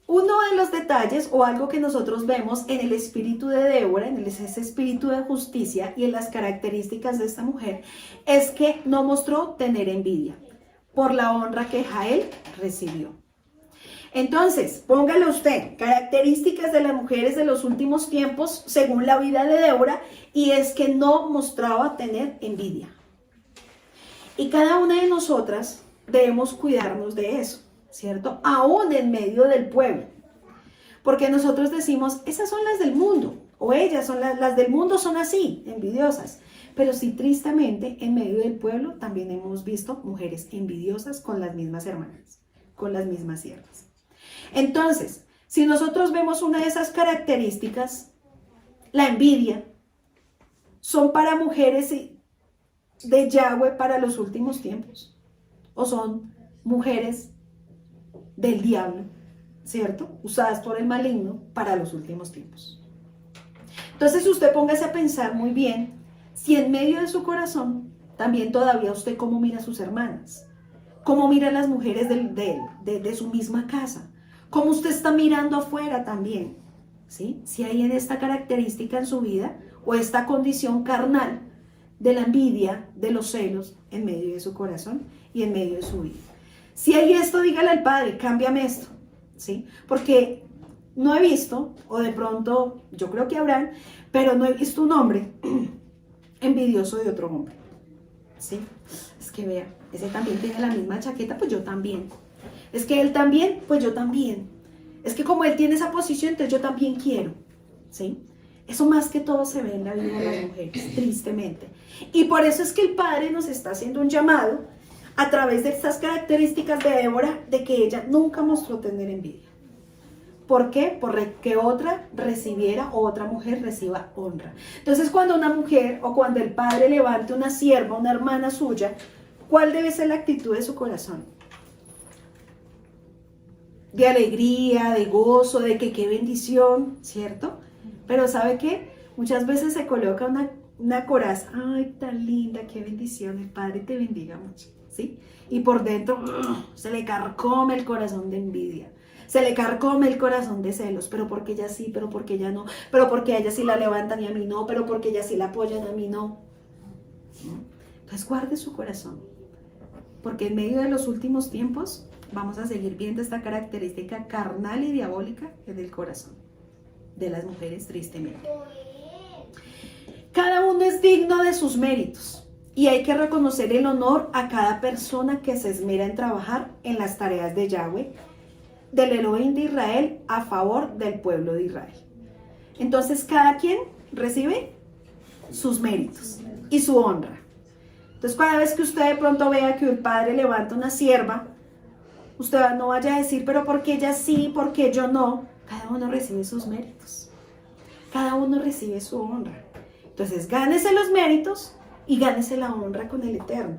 uno de los detalles o algo que nosotros vemos en el espíritu de Débora, en ese espíritu de justicia y en las características de esta mujer, es que no mostró tener envidia por la honra que Jael recibió. Entonces, póngale usted características de las mujeres de los últimos tiempos según la vida de Débora, y es que no mostraba tener envidia. Y cada una de nosotras debemos cuidarnos de eso, ¿cierto? Aún en medio del pueblo. Porque nosotros decimos, esas son las del mundo, o ellas son las del mundo son así, envidiosas. Pero sí, tristemente, en medio del pueblo también hemos visto mujeres envidiosas con las mismas hermanas, con las mismas siervas. Entonces, si nosotros vemos una de esas características, la envidia, son para mujeres de Yahweh para los últimos tiempos, o son mujeres del diablo, ¿cierto? Usadas por el maligno para los últimos tiempos. Entonces usted póngase a pensar muy bien si en medio de su corazón también todavía usted cómo mira a sus hermanas, cómo mira a las mujeres de su misma casa, cómo usted está mirando afuera también, ¿sí? Si hay en esta característica en su vida o esta condición carnal de la envidia, de los celos en medio de su corazón y en medio de su vida. Si hay esto, dígale al Padre, cámbiame esto, ¿sí? Porque no he visto, o de pronto, yo creo que habrán, pero no he visto un hombre envidioso de otro hombre, ¿sí? Es que vea, ese también tiene la misma chaqueta, pues yo también. Es que él también, pues yo también. Es que como él tiene esa posición, entonces yo también quiero, ¿sí? Eso más que todo se ve en la vida de las mujeres, tristemente. Y por eso es que el Padre nos está haciendo un llamado a través de estas características de Débora, de que ella nunca mostró tener envidia. ¿Por qué? Porque otra recibiera o otra mujer reciba honra. Entonces, cuando una mujer o cuando el Padre levante una sierva, una hermana suya, ¿cuál debe ser la actitud de su corazón? De alegría, de gozo, de que qué bendición, ¿cierto? Pero ¿sabe qué? Muchas veces se coloca una coraza, ay, tan linda, qué bendición, el Padre te bendiga mucho, ¿sí? Y por dentro se le carcome el corazón de envidia, se le carcome el corazón de celos, pero porque ella sí, pero porque ella no, pero porque a ella sí la levantan y a mí no, pero porque ella sí la apoyan, a mí no. Entonces guarde su corazón, porque en medio de los últimos tiempos vamos a seguir viendo esta característica carnal y diabólica en el corazón de las mujeres, tristemente. Cada uno es digno de sus méritos y hay que reconocer el honor a cada persona que se esmera en trabajar en las tareas de Yahweh, del Elohim de Israel, a favor del pueblo de Israel. Entonces cada quien recibe sus méritos y su honra. Entonces cada vez que usted de pronto vea que el Padre levanta una sierva, usted no vaya a decir, pero porque ella sí, porque yo no. Cada uno recibe sus méritos. Cada uno recibe su honra. Entonces, gánese los méritos y gánese la honra con el Eterno,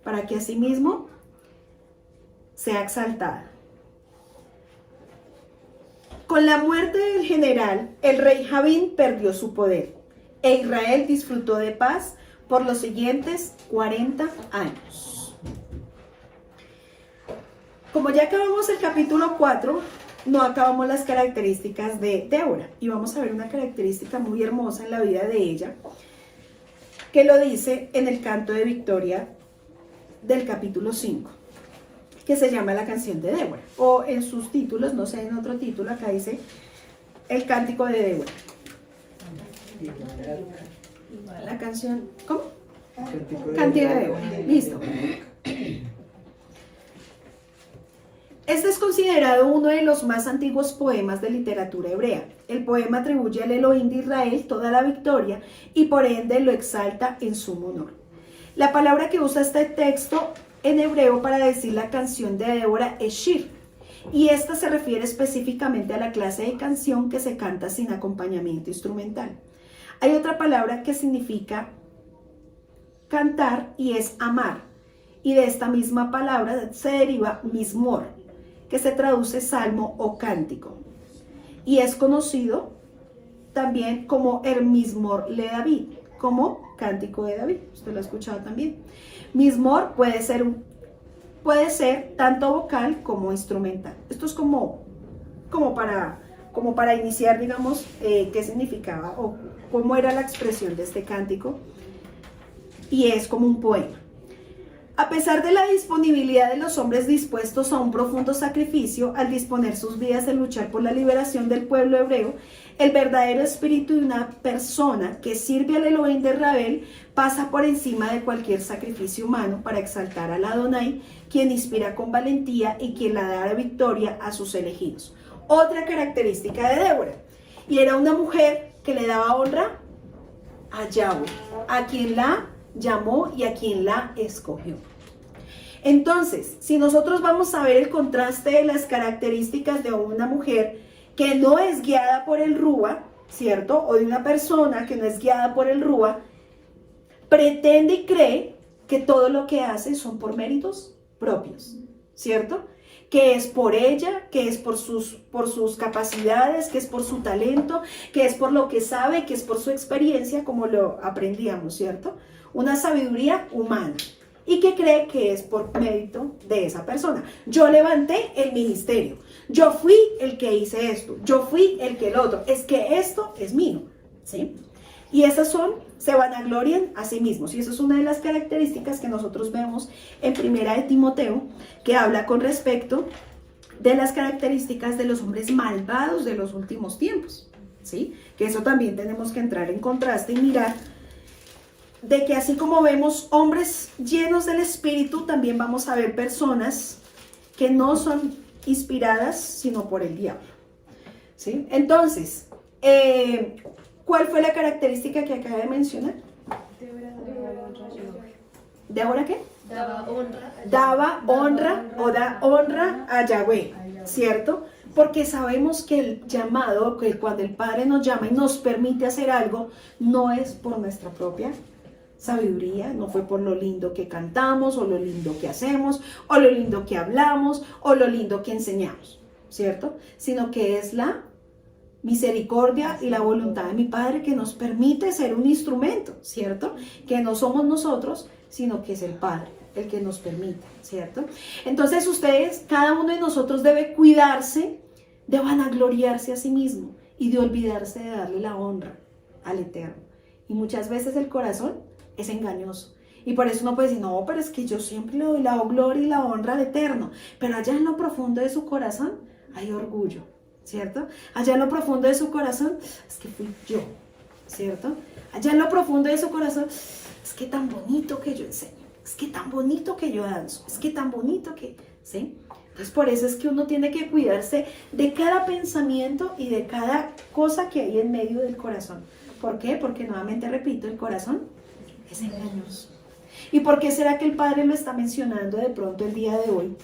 para que asimismo sea exaltada. Con la muerte del general, el rey Javín perdió su poder e Israel disfrutó de paz por los siguientes 40 años. Como ya acabamos el capítulo 4, no acabamos las características de Débora y vamos a ver una característica muy hermosa en la vida de ella, que lo dice en el canto de victoria del capítulo 5, que se llama la canción de Débora, o en sus títulos, no sé, en otro título, acá dice el cántico de Débora. La canción, ¿cómo? Cántico de Débora, listo. Este es considerado uno de los más antiguos poemas de literatura hebrea. El poema atribuye al Elohim de Israel toda la victoria y por ende lo exalta en sumo honor. La palabra que usa este texto en hebreo para decir la canción de Débora es shir, y esta se refiere específicamente a la clase de canción que se canta sin acompañamiento instrumental. Hay otra palabra que significa cantar y es amar, y de esta misma palabra se deriva mismor, que se traduce salmo o cántico, y es conocido también como el mismor le David, como cántico de David. Usted lo ha escuchado también. Mismor puede ser tanto vocal como instrumental. Esto es como para iniciar, digamos, qué significaba o cómo era la expresión de este cántico, y es como un poema. A pesar de la disponibilidad de los hombres dispuestos a un profundo sacrificio al disponer sus vidas en luchar por la liberación del pueblo hebreo, el verdadero espíritu de una persona que sirve al Elohim de Israel pasa por encima de cualquier sacrificio humano para exaltar al Adonai, quien inspira con valentía y quien la da la victoria a sus elegidos. Otra característica de Débora, y era una mujer que le daba honra a Yahweh, a quien la llamó y a quien la escogió. Entonces, si nosotros vamos a ver el contraste de las características de una mujer que no es guiada por el Rúa, ¿cierto? O de una persona que no es guiada por el Rúa, pretende y cree que todo lo que hace son por méritos propios, ¿cierto? Que es por ella, que es por sus capacidades, que es por su talento, que es por lo que sabe, que es por su experiencia, como lo aprendíamos, ¿cierto? Una sabiduría humana, y que cree que es por mérito de esa persona. Yo levanté el ministerio, yo fui el que hice esto, yo fui el que el otro, es que esto es mío, ¿sí? Y se vanaglorian a sí mismos, y eso es una de las características que nosotros vemos en Primera de Timoteo, que habla con respecto de las características de los hombres malvados de los últimos tiempos, ¿sí? Que eso también tenemos que entrar en contraste y mirar de que así como vemos hombres llenos del Espíritu, también vamos a ver personas que no son inspiradas sino por el diablo, ¿sí? Entonces, ¿cuál fue la característica que acaba de mencionar? ¿Débora qué? Daba honra o da honra a Yahweh, ¿cierto? Porque sabemos que el llamado, que cuando el Padre nos llama y nos permite hacer algo, no es por nuestra propia sabiduría, no fue por lo lindo que cantamos, o lo lindo que hacemos, o lo lindo que hablamos, o lo lindo que enseñamos, ¿cierto? Sino que es la misericordia y la voluntad de mi Padre que nos permite ser un instrumento, ¿cierto? Que no somos nosotros, sino que es el Padre el que nos permite, ¿cierto? Entonces ustedes, cada uno de nosotros debe cuidarse de vanagloriarse a sí mismo y de olvidarse de darle la honra al Eterno. Y muchas veces el corazón es engañoso. Y por eso uno puede decir, no, pero es que yo siempre le doy la gloria y la honra al Eterno. Pero allá en lo profundo de su corazón hay orgullo, ¿cierto? Allá en lo profundo de su corazón, es que fui yo, ¿cierto? Allá en lo profundo de su corazón, es que tan bonito que yo enseño, es que tan bonito que yo danzo, es que tan bonito que, ¿sí? Entonces por eso es que uno tiene que cuidarse de cada pensamiento y de cada cosa que hay en medio del corazón. ¿Por qué? Porque nuevamente repito, el corazón es engañoso. ¿Y por qué será que el Padre lo está mencionando de pronto el día de hoy?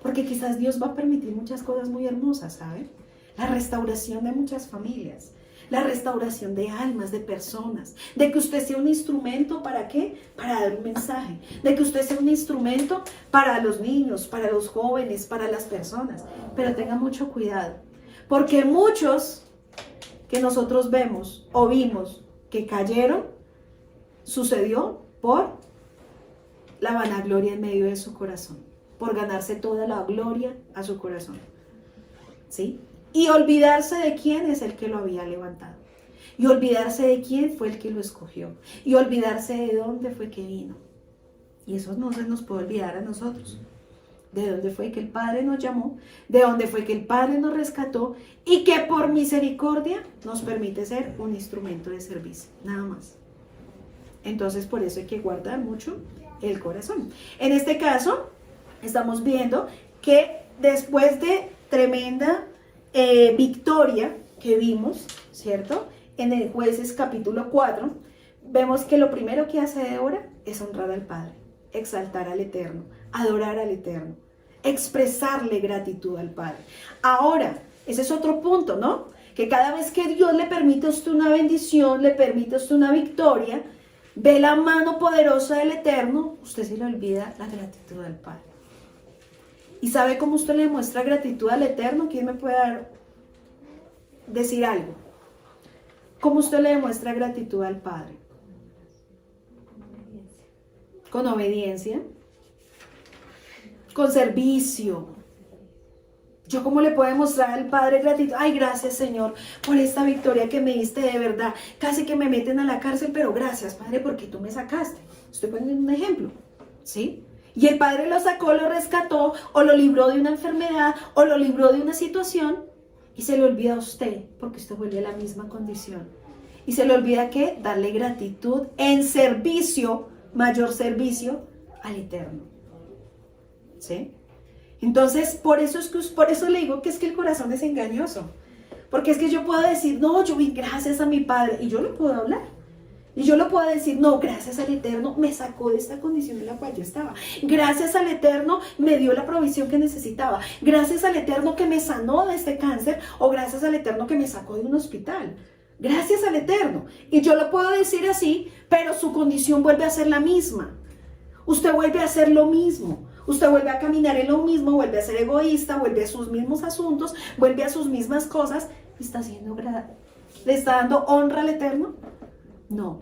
Porque quizás Dios va a permitir muchas cosas muy hermosas, ¿saben? La restauración de muchas familias, la restauración de almas, de personas, de que usted sea un instrumento, ¿para qué? Para dar un mensaje, de que usted sea un instrumento para los niños, para los jóvenes, para las personas. Pero tenga mucho cuidado, porque muchos que nosotros vemos o vimos que cayeron, sucedió por la vanagloria en medio de su corazón, por ganarse toda la gloria a su corazón, ¿sí? Y olvidarse de quién es el que lo había levantado, y olvidarse de quién fue el que lo escogió, y olvidarse de dónde fue que vino. Y eso no se nos puede olvidar a nosotros, de dónde fue que el Padre nos llamó, de dónde fue que el Padre nos rescató, y que por misericordia nos permite ser un instrumento de servicio, nada más. Entonces, por eso hay que guardar mucho el corazón. En este caso, estamos viendo que después de tremenda victoria que vimos, ¿cierto? En el Jueces capítulo 4, vemos que lo primero que hace Débora es honrar al Padre, exaltar al Eterno, adorar al Eterno, expresarle gratitud al Padre. Ahora, ese es otro punto, ¿no? Que cada vez que Dios le permite a usted una bendición, le permite a usted una victoria, ve la mano poderosa del Eterno, usted se le olvida la gratitud al Padre. ¿Y sabe cómo usted le muestra gratitud al Eterno? ¿Quién me puede decir algo? ¿Cómo usted le demuestra gratitud al Padre? Con obediencia, con servicio. ¿Yo cómo le puedo demostrar al Padre gratitud? Ay, gracias, Señor, por esta victoria que me diste, de verdad. Casi que me meten a la cárcel, pero gracias, Padre, porque tú me sacaste. Estoy poniendo un ejemplo, ¿sí? Y el Padre lo sacó, lo rescató, o lo libró de una enfermedad, o lo libró de una situación, y se le olvida a usted, porque usted vuelve a la misma condición. Y se le olvida que darle gratitud en servicio, mayor servicio al Eterno, ¿sí? Entonces, por eso le digo que es que el corazón es engañoso. Porque es que yo puedo decir, no, yo vi gracias a mi Padre, y yo lo puedo hablar. Y yo lo puedo decir, no, gracias al Eterno me sacó de esta condición en la cual yo estaba. Gracias al Eterno me dio la provisión que necesitaba. Gracias al Eterno que me sanó de este cáncer, o gracias al Eterno que me sacó de un hospital. Gracias al Eterno. Y yo lo puedo decir así, pero su condición vuelve a ser la misma. Usted vuelve a hacer lo mismo. Usted vuelve a caminar en lo mismo, vuelve a ser egoísta, vuelve a sus mismos asuntos, vuelve a sus mismas cosas. ¿Le está dando honra al Eterno? No.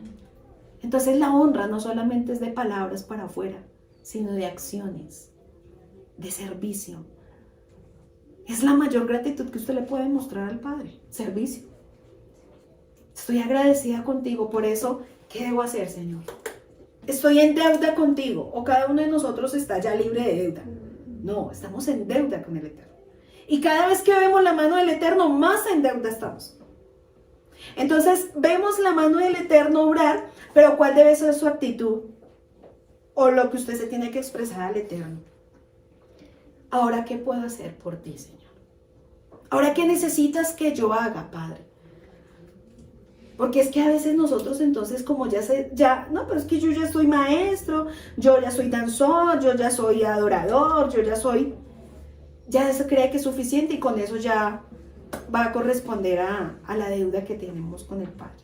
Entonces la honra no solamente es de palabras para afuera, sino de acciones, de servicio. Es la mayor gratitud que usted le puede mostrar al Padre, servicio. Estoy agradecida contigo, por eso, ¿qué debo hacer, Señor? Estoy en deuda contigo, o cada uno de nosotros está ya libre de deuda. No, estamos en deuda con el Eterno. Y cada vez que vemos la mano del Eterno, más en deuda estamos. Entonces, vemos la mano del Eterno obrar, pero ¿cuál debe ser su actitud? O lo que usted se tiene que expresar al Eterno. Ahora, ¿qué puedo hacer por ti, Señor? Ahora, ¿qué necesitas que yo haga, Padre? Porque es que a veces nosotros entonces como no, pero es que yo ya soy maestro, yo ya soy danzor, yo ya soy adorador, ya se cree que es suficiente y con eso ya va a corresponder a la deuda que tenemos con el Padre.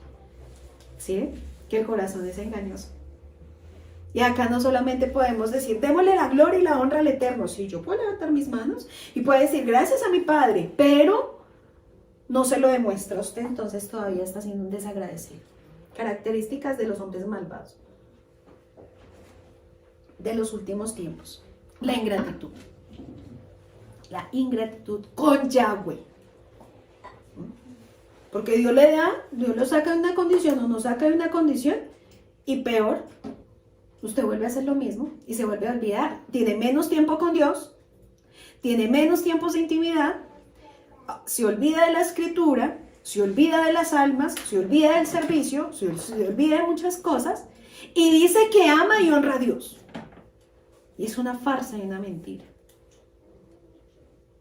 ¿Sí? Que el corazón es engañoso. Y acá no solamente podemos decir, démosle la gloria y la honra al Eterno. Sí, yo puedo levantar mis manos y puedo decir, gracias a mi Padre, pero no se lo demuestra a usted, entonces todavía está siendo un desagradecido. Características de los hombres malvados de los últimos tiempos. La ingratitud. La ingratitud con Yahweh. Porque Dios le da, Dios lo saca de una condición o no saca de una condición, y peor, usted vuelve a hacer lo mismo y se vuelve a olvidar. Tiene menos tiempo con Dios, tiene menos tiempos de intimidad, se olvida de la escritura, se olvida de las almas, se olvida del servicio, se olvida de muchas cosas, y dice que ama y honra a Dios. Y es una farsa y una mentira.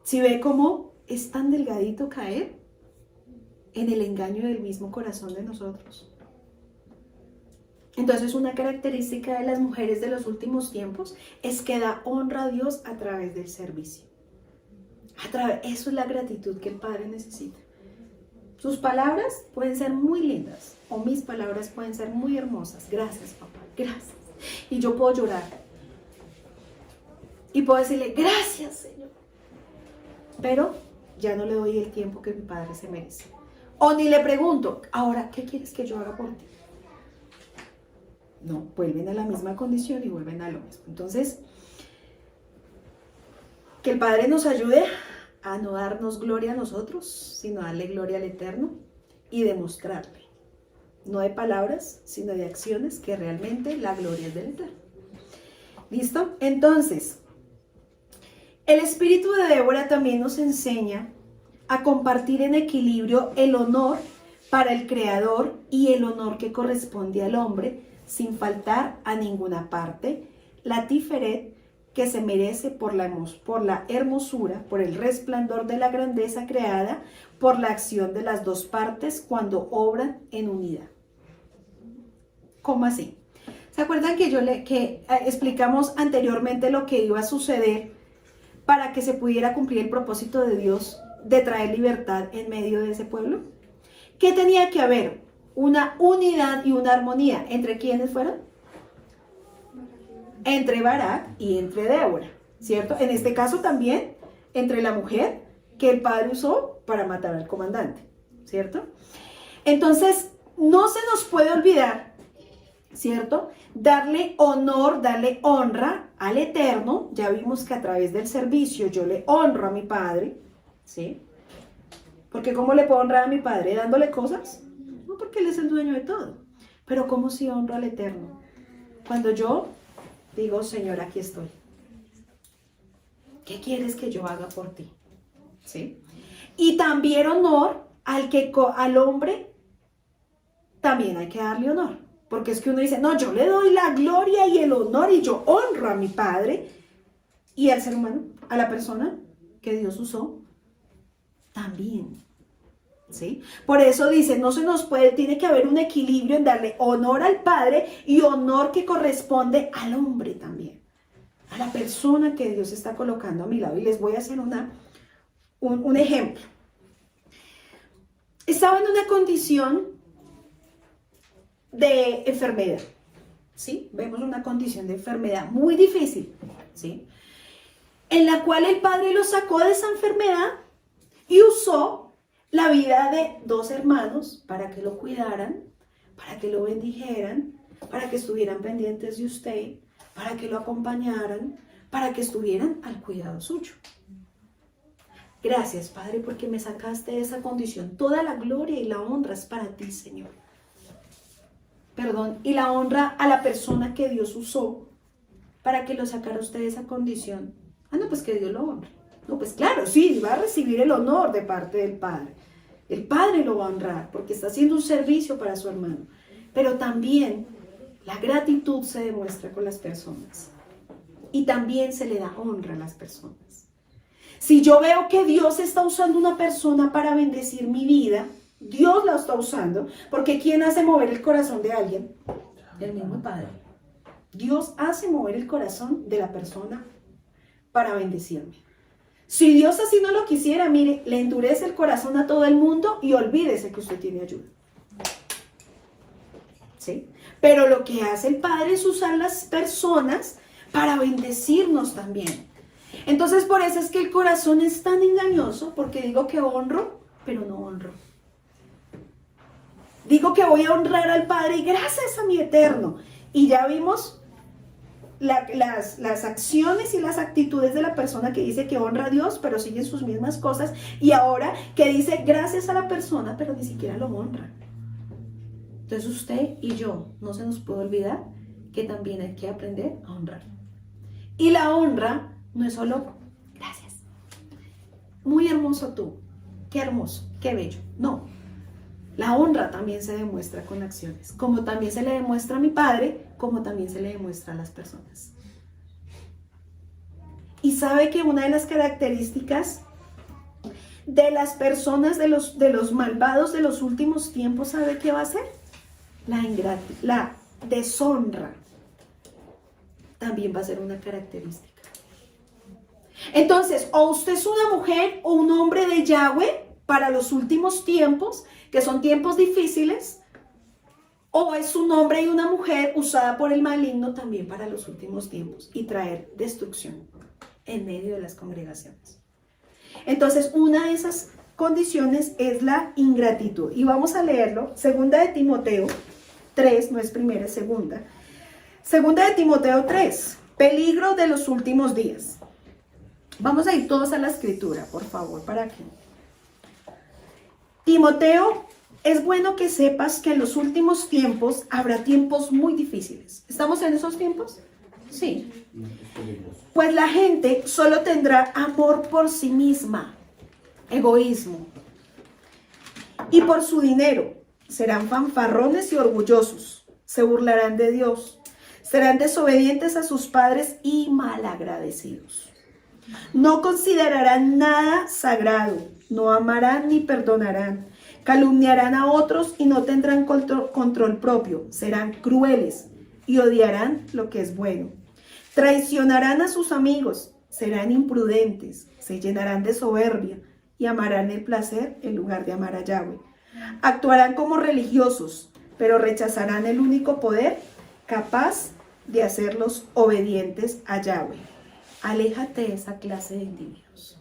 Si ve cómo es tan delgadito caer en el engaño del mismo corazón de nosotros. Entonces, una característica de las mujeres de los últimos tiempos es que da honra a Dios a través del servicio. Eso es la gratitud que el Padre necesita. Sus palabras pueden ser muy lindas o mis palabras pueden ser muy hermosas. Gracias, papá, gracias. Y yo puedo llorar. Y puedo decirle, gracias, Señor. Pero ya no le doy el tiempo que mi padre se merece. O ni le pregunto, ahora, ¿qué quieres que yo haga por ti? No, vuelven a la misma condición y vuelven a lo mismo. Entonces, que el Padre nos ayude a no darnos gloria a nosotros, sino darle gloria al Eterno y demostrarle, no de palabras, sino de acciones, que realmente la gloria es del Eterno. ¿Listo? Entonces, el espíritu de Débora también nos enseña a compartir en equilibrio el honor para el Creador y el honor que corresponde al hombre, sin faltar a ninguna parte, la tiferet que se merece por la hermosura, por el resplandor de la grandeza creada, por la acción de las dos partes cuando obran en unidad. ¿Cómo así? ¿Se acuerdan que explicamos anteriormente lo que iba a suceder para que se pudiera cumplir el propósito de Dios de traer libertad en medio de ese pueblo? ¿Qué tenía que haber? Una unidad y una armonía. ¿Entre quiénes fueron? Entre Barak y entre Débora, ¿cierto? En este caso también entre la mujer que el padre usó para matar al comandante, ¿cierto? Entonces, no se nos puede olvidar, ¿cierto? Darle honor, darle honra al Eterno. Ya vimos que a través del servicio yo le honro a mi padre, ¿sí? Porque ¿cómo le puedo honrar a mi padre? ¿Dándole cosas? No, porque Él es el dueño de todo. Pero ¿cómo si honro al Eterno? Cuando yo digo, Señor, aquí estoy. ¿Qué quieres que yo haga por ti? ¿Sí? Y también honor al hombre, también hay que darle honor. Porque es que uno dice, no, yo le doy la gloria y el honor y yo honro a mi padre y al ser humano, a la persona que Dios usó, también. ¿Sí? Por eso dice, no se nos puede, tiene que haber un equilibrio en darle honor al Padre y honor que corresponde al hombre también, a la persona que Dios está colocando a mi lado. Y les voy a hacer un ejemplo. Estaba en una condición de enfermedad, ¿sí? Vemos una condición de enfermedad muy difícil, ¿sí? En la cual el Padre lo sacó de esa enfermedad y usó la vida de dos hermanos para que lo cuidaran, para que lo bendijeran, para que estuvieran pendientes de usted, para que lo acompañaran, para que estuvieran al cuidado suyo. Gracias, Padre, porque me sacaste de esa condición. Toda la gloria y la honra es para ti, Señor. Perdón, y la honra a la persona que Dios usó para que lo sacara usted de esa condición. Ah, no, pues que Dios lo honre. No, pues claro, sí, va a recibir el honor de parte del Padre. El Padre lo va a honrar porque está haciendo un servicio para su hermano. Pero también la gratitud se demuestra con las personas. Y también se le da honra a las personas. Si yo veo que Dios está usando una persona para bendecir mi vida, Dios la está usando, porque ¿quién hace mover el corazón de alguien? El mismo Padre. Dios hace mover el corazón de la persona para bendecirme. Si Dios así no lo quisiera, mire, le endurece el corazón a todo el mundo y olvídese que usted tiene ayuda. ¿Sí? Pero lo que hace el Padre es usar las personas para bendecirnos también. Entonces, por eso es que el corazón es tan engañoso, porque digo que honro, pero no honro. Digo que voy a honrar al Padre y gracias a mi Eterno. Y ya vimos las acciones y las actitudes de la persona que dice que honra a Dios, pero sigue sus mismas cosas, y ahora que dice gracias a la persona, pero ni siquiera lo honra. Entonces usted y yo, no se nos puede olvidar que también hay que aprender a honrar. Y la honra no es solo gracias, muy hermoso tú, qué hermoso, qué bello. No, la honra también se demuestra con acciones, como también se le demuestra a mi Padre, como también se le demuestra a las personas. Y sabe que una de las características de las personas, de los malvados de los últimos tiempos, ¿sabe qué va a ser? La deshonra también va a ser una característica. Entonces, o usted es una mujer o un hombre de Yahweh, para los últimos tiempos, que son tiempos difíciles, o es un hombre y una mujer usada por el maligno también para los últimos tiempos y traer destrucción en medio de las congregaciones. Entonces, una de esas condiciones es la ingratitud. Y vamos a leerlo, segunda de Timoteo 3, no es primera, es segunda. Segunda de Timoteo 3, peligro de los últimos días. Vamos a ir todos a la escritura, por favor, para que. Timoteo, es bueno que sepas que en los últimos tiempos habrá tiempos muy difíciles. ¿Estamos en esos tiempos? Sí. Pues la gente solo tendrá amor por sí misma, egoísmo, y por su dinero. Serán fanfarrones y orgullosos, se burlarán de Dios, serán desobedientes a sus padres y malagradecidos. No considerarán nada sagrado, no amarán ni perdonarán, calumniarán a otros y no tendrán control propio, serán crueles y odiarán lo que es bueno. Traicionarán a sus amigos, serán imprudentes, se llenarán de soberbia y amarán el placer en lugar de amar a Yahweh. Actuarán como religiosos, pero rechazarán el único poder capaz de hacerlos obedientes a Yahweh. Aléjate de esa clase de individuos.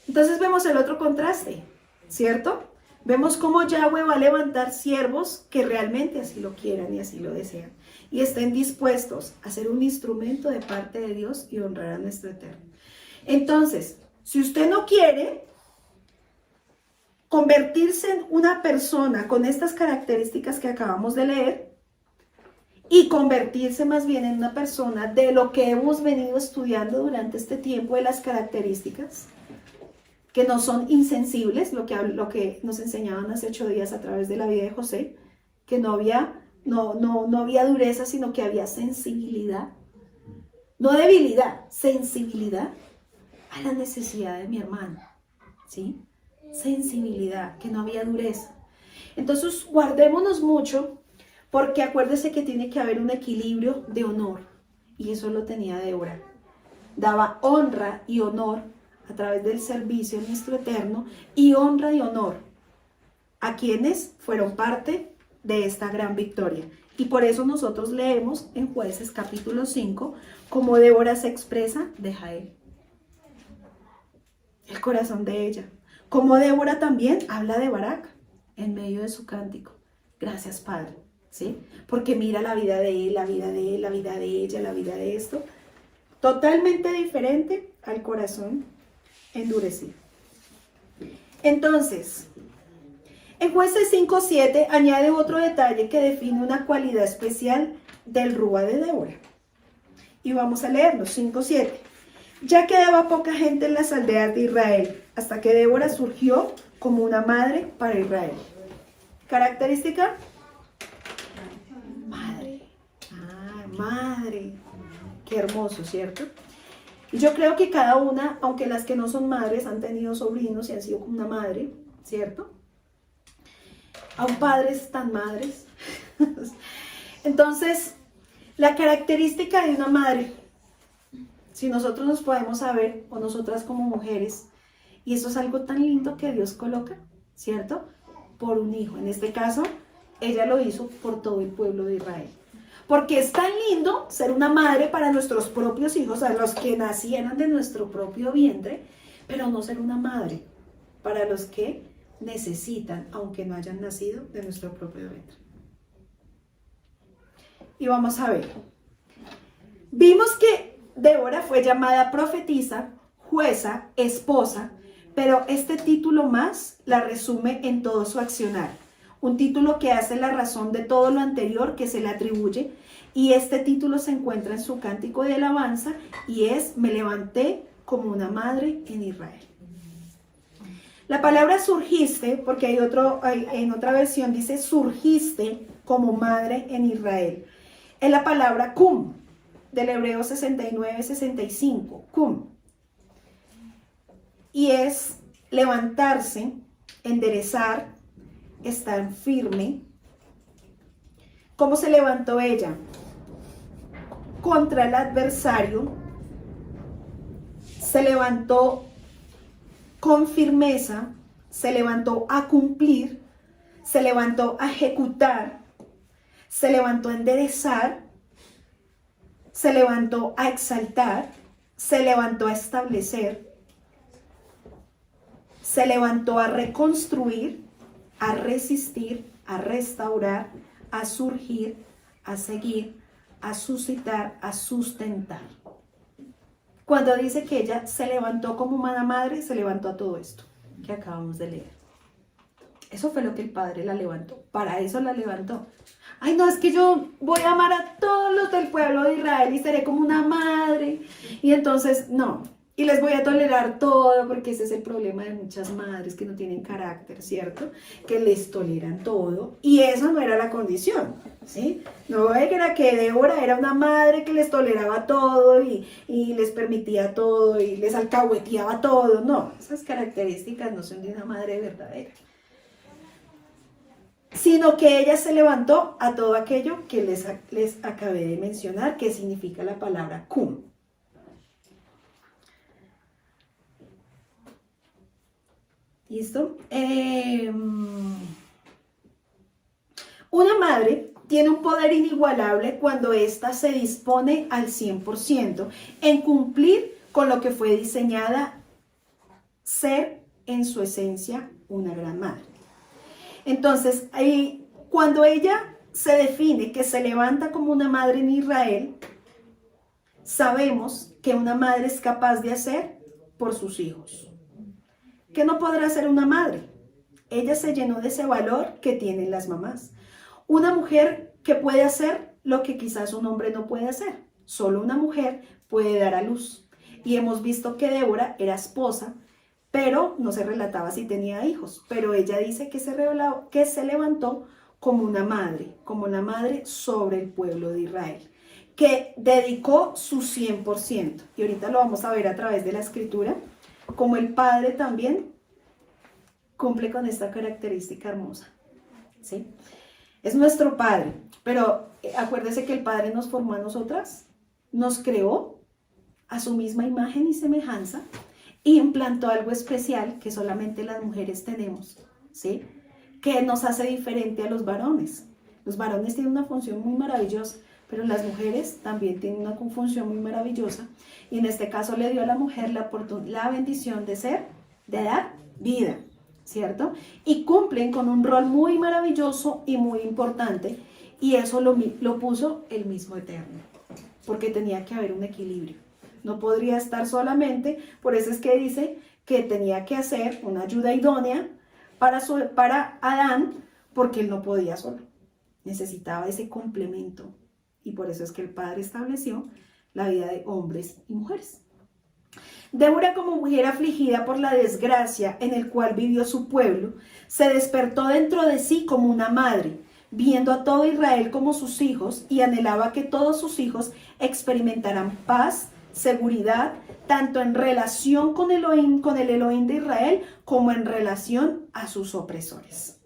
Entonces vemos el otro contraste, ¿cierto? Vemos cómo Yahweh va a levantar siervos que realmente así lo quieran y así lo desean y estén dispuestos a ser un instrumento de parte de Dios y honrar a nuestro Eterno. Entonces, si usted no quiere convertirse en una persona con estas características que acabamos de leer y convertirse más bien en una persona de lo que hemos venido estudiando durante este tiempo, de las características que no son insensibles, lo que nos enseñaban hace 8 días a través de la vida de José, que no había dureza, sino que había sensibilidad, no debilidad, sensibilidad a la necesidad de mi hermano, ¿sí? Sensibilidad, que no había dureza. Entonces guardémonos mucho, porque acuérdese que tiene que haber un equilibrio de honor, y eso lo tenía Débora. Daba honra y honor a través del servicio en nuestro Eterno, y honra y honor a quienes fueron parte de esta gran victoria. Y por eso nosotros leemos en Jueces capítulo 5 cómo Débora se expresa de Jael, el corazón de ella. Como Débora también habla de Barak en medio de su cántico. Gracias, Padre, ¿sí? Porque mira la vida de él, la vida de él, la vida de ella, la vida de esto. Totalmente diferente al corazón endurecido. Entonces, en Jueces 5:7 añade otro detalle que define una cualidad especial del Rúa de Débora. Y vamos a leerlo, 5:7. Ya quedaba poca gente en las aldeas de Israel, hasta que Débora surgió como una madre para Israel. ¿Característica? Madre. Madre. Qué hermoso, ¿cierto? Y yo creo que cada una, aunque las que no son madres han tenido sobrinos y han sido como una madre, ¿cierto? Aún padres tan madres. Entonces, la característica de una madre, si nosotros nos podemos saber, o nosotras como mujeres, y eso es algo tan lindo que Dios coloca, ¿cierto? Por un hijo. En este caso, ella lo hizo por todo el pueblo de Israel. Porque es tan lindo ser una madre para nuestros propios hijos, a los que nacieran de nuestro propio vientre, pero no ser una madre para los que necesitan, aunque no hayan nacido de nuestro propio vientre. Y vamos a ver. Vimos que Débora fue llamada profetisa, jueza, esposa, pero este título más la resume en todo su accionar. Un título que hace la razón de todo lo anterior que se le atribuye, y este título se encuentra en su cántico de alabanza y es: me levanté como una madre en Israel. La palabra surgiste, porque en otra versión dice surgiste como madre en Israel, es la palabra cum, del hebreo 69-65, cum, y es levantarse, enderezar, estar firme. ¿Cómo se levantó ella? Contra el adversario, se levantó con firmeza, se levantó a cumplir, se levantó a ejecutar, se levantó a enderezar, se levantó a exaltar, se levantó a establecer, se levantó a reconstruir, a resistir, a restaurar, a surgir, a seguir, a suscitar, a sustentar. Cuando dice que ella se levantó como una madre, se levantó a todo esto que acabamos de leer. Eso fue lo que el Padre la levantó. Para eso la levantó. Ay, no, es que yo voy a amar a todos los del pueblo de Israel y seré como una madre. Y entonces, no. Y les voy a tolerar todo, porque ese es el problema de muchas madres que no tienen carácter, ¿cierto? Que les toleran todo. Y eso no era la condición, ¿sí? No era que Débora era una madre que les toleraba todo y les permitía todo y les alcahueteaba todo. No, esas características no son de una madre verdadera. Sino que ella se levantó a todo aquello que les acabé de mencionar, que significa la palabra cum. ¿Listo? Una madre tiene un poder inigualable cuando ésta se dispone al 100% en cumplir con lo que fue diseñada ser en su esencia una gran madre. Entonces, cuando ella se define que se levanta como una madre en Israel, sabemos que una madre es capaz de hacer por sus hijos. ¿Qué no podrá hacer una madre? Ella se llenó de ese valor que tienen las mamás. Una mujer que puede hacer lo que quizás un hombre no puede hacer. Solo una mujer puede dar a luz. Y hemos visto que Débora era esposa, pero no se relataba si tenía hijos. Pero ella dice que se levantó como una madre sobre el pueblo de Israel, que dedicó su 100%. Y ahorita lo vamos a ver a través de la escritura, como el Padre también cumple con esta característica hermosa, ¿sí? Es nuestro Padre, pero acuérdese que el Padre nos formó a nosotras, nos creó a su misma imagen y semejanza y implantó algo especial que solamente las mujeres tenemos, ¿sí? Que nos hace diferente a los varones. Los varones tienen una función muy maravillosa, pero las mujeres también tienen una función muy maravillosa, y en este caso le dio a la mujer la bendición de dar vida, ¿cierto? Y cumplen con un rol muy maravilloso y muy importante, y eso lo puso el mismo Eterno, porque tenía que haber un equilibrio. No podría estar solamente, por eso es que dice que tenía que hacer una ayuda idónea para Adán, porque él no podía solo, necesitaba ese complemento. Y por eso es que el Padre estableció la vida de hombres y mujeres. Débora, como mujer afligida por la desgracia en el cual vivió su pueblo, se despertó dentro de sí como una madre, viendo a todo Israel como sus hijos, y anhelaba que todos sus hijos experimentaran paz, seguridad, tanto en relación con el Elohim de Israel, como en relación a sus opresores.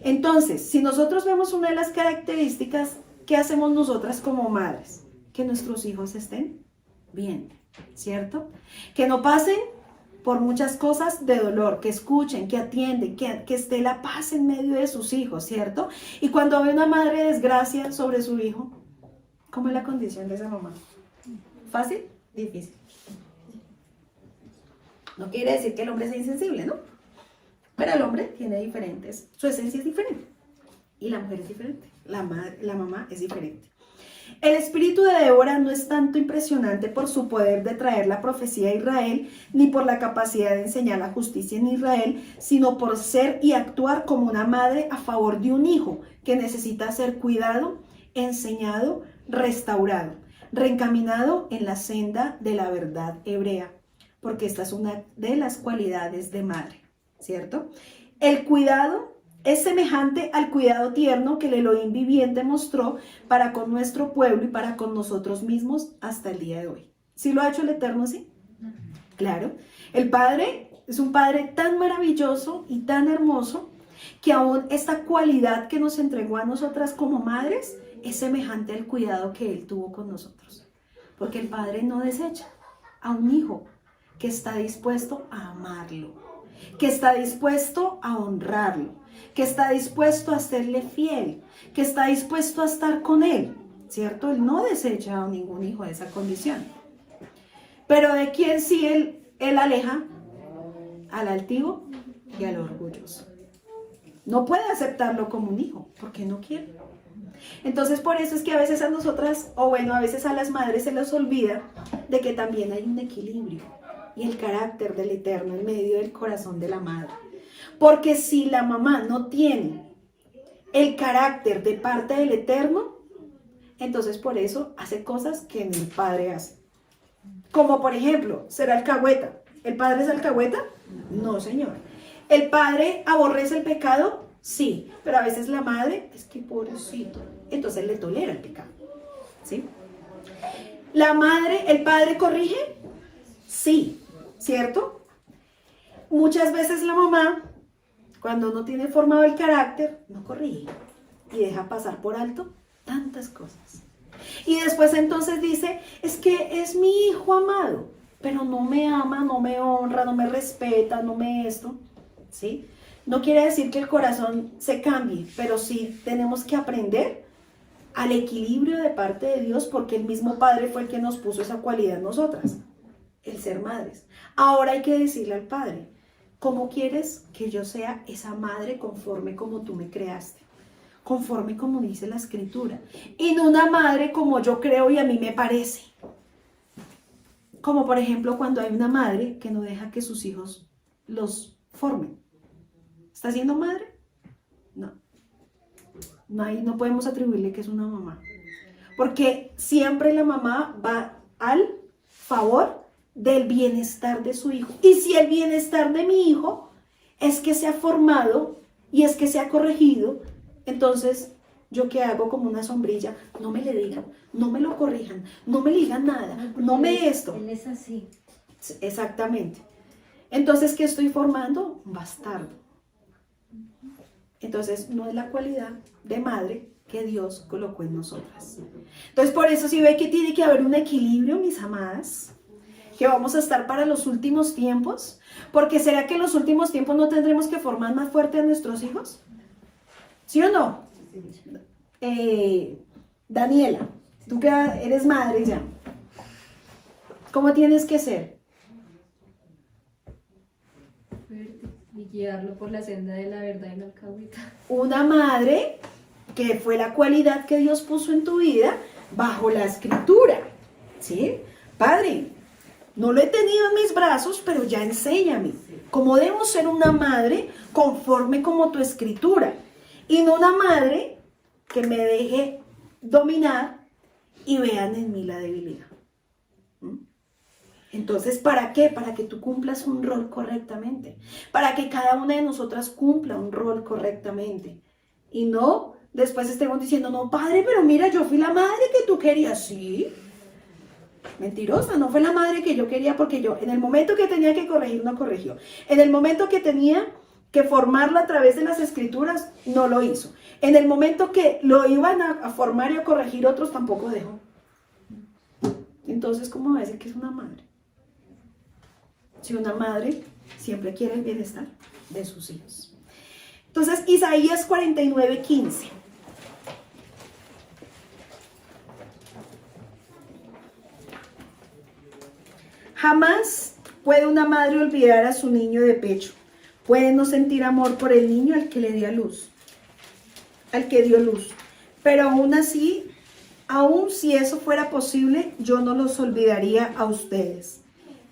Entonces, si nosotros vemos una de las características, ¿qué hacemos nosotras como madres? Que nuestros hijos estén bien, ¿cierto? Que no pasen por muchas cosas de dolor, que escuchen, que atienden, que esté la paz en medio de sus hijos, ¿cierto? Y cuando ve una madre desgracia sobre su hijo, ¿cómo es la condición de esa mamá? ¿Fácil? Difícil. No quiere decir que el hombre sea insensible, ¿no? Pero el hombre tiene diferentes, su esencia es diferente. Y la mujer es diferente, la mamá es diferente. El espíritu de Débora no es tanto impresionante por su poder de traer la profecía a Israel, ni por la capacidad de enseñar la justicia en Israel, sino por ser y actuar como una madre a favor de un hijo que necesita ser cuidado, enseñado, restaurado, reencaminado en la senda de la verdad hebrea, porque esta es una de las cualidades de madre, ¿cierto? El cuidado es semejante al cuidado tierno que el Elohim viviente mostró para con nuestro pueblo y para con nosotros mismos hasta el día de hoy. ¿Sí lo ha hecho el Eterno así? Claro. El Padre es un Padre tan maravilloso y tan hermoso que aún esta cualidad que nos entregó a nosotras como madres es semejante al cuidado que Él tuvo con nosotros. Porque el Padre no desecha a un hijo, que está dispuesto a amarlo, que está dispuesto a honrarlo, que está dispuesto a serle fiel, que está dispuesto a estar con él, ¿cierto? Él no desecha a ningún hijo de esa condición. Pero ¿de quién sí él aleja? Al altivo y al orgulloso. No puede aceptarlo como un hijo, porque no quiere. Entonces por eso es que a veces a nosotras, o bueno, a veces a las madres se les olvida de que también hay un equilibrio y el carácter del Eterno en medio del corazón de la madre. Porque si la mamá no tiene el carácter de parte del Eterno, entonces por eso hace cosas que ni el padre hace. Como por ejemplo, ser alcahueta. ¿El padre es alcahueta? No, señor. ¿El padre aborrece el pecado? Sí, pero a veces la madre, es que pobrecito, entonces le tolera el pecado, ¿sí? ¿La madre, el padre corrige? Sí, ¿cierto? Muchas veces la mamá, cuando no tiene formado el carácter, no corrige y deja pasar por alto tantas cosas. Y después entonces dice, es que es mi hijo amado, pero no me ama, no me honra, no me respeta, no me esto, ¿sí? No quiere decir que el corazón se cambie, pero sí tenemos que aprender al equilibrio de parte de Dios, porque el mismo Padre fue el que nos puso esa cualidad en nosotras, el ser madres. Ahora hay que decirle al Padre, ¿cómo quieres que yo sea esa madre conforme como tú me creaste? Conforme como dice la Escritura. Y no una madre como yo creo y a mí me parece. Como por ejemplo cuando hay una madre que no deja que sus hijos los formen. ¿Está siendo madre? No. No podemos atribuirle que es una mamá. Porque siempre la mamá va al favor del bienestar de su hijo. Y si el bienestar de mi hijo es que se ha formado y es que se ha corregido, entonces yo qué hago como una sombrilla, no me le digan, no me lo corrijan, no me le digan nada, no me esto. Él es así. Exactamente. Entonces, ¿qué estoy formando? Un bastardo. Entonces, no es la cualidad de madre que Dios colocó en nosotras. Entonces, por eso si ve que tiene que haber un equilibrio, mis amadas, que vamos a estar para los últimos tiempos, porque ¿será que en los últimos tiempos no tendremos que formar más fuerte a nuestros hijos? ¿Sí o no? Daniela, tú que eres madre ya, ¿cómo tienes que ser? Y guiarlo por la senda de la verdad y la alcahueta. Una madre que fue la cualidad que Dios puso en tu vida bajo la Escritura, ¿sí? Padre, no lo he tenido en mis brazos, pero ya enséñame cómo debo ser una madre conforme como tu Escritura, y no una madre que me deje dominar y vean en mí la debilidad. Entonces, ¿para qué? Para que tú cumplas un rol correctamente. Para que cada una de nosotras cumpla un rol correctamente. Y no, después estemos diciendo, no, padre, pero mira, yo fui la madre que tú querías. Sí. Mentirosa, no fue la madre que yo quería, porque yo, en el momento que tenía que corregir, no corrigió. En el momento que tenía que formarlo a través de las Escrituras, no lo hizo. En el momento que lo iban a formar y a corregir otros, tampoco dejó. Entonces, ¿cómo va a decir que es una madre? Si una madre siempre quiere el bienestar de sus hijos. Entonces, Isaías 49:15. Jamás puede una madre olvidar a su niño de pecho. Puede no sentir amor por el niño al que le dio luz, al que dio luz. Pero aún así, aún si eso fuera posible, yo no los olvidaría a ustedes.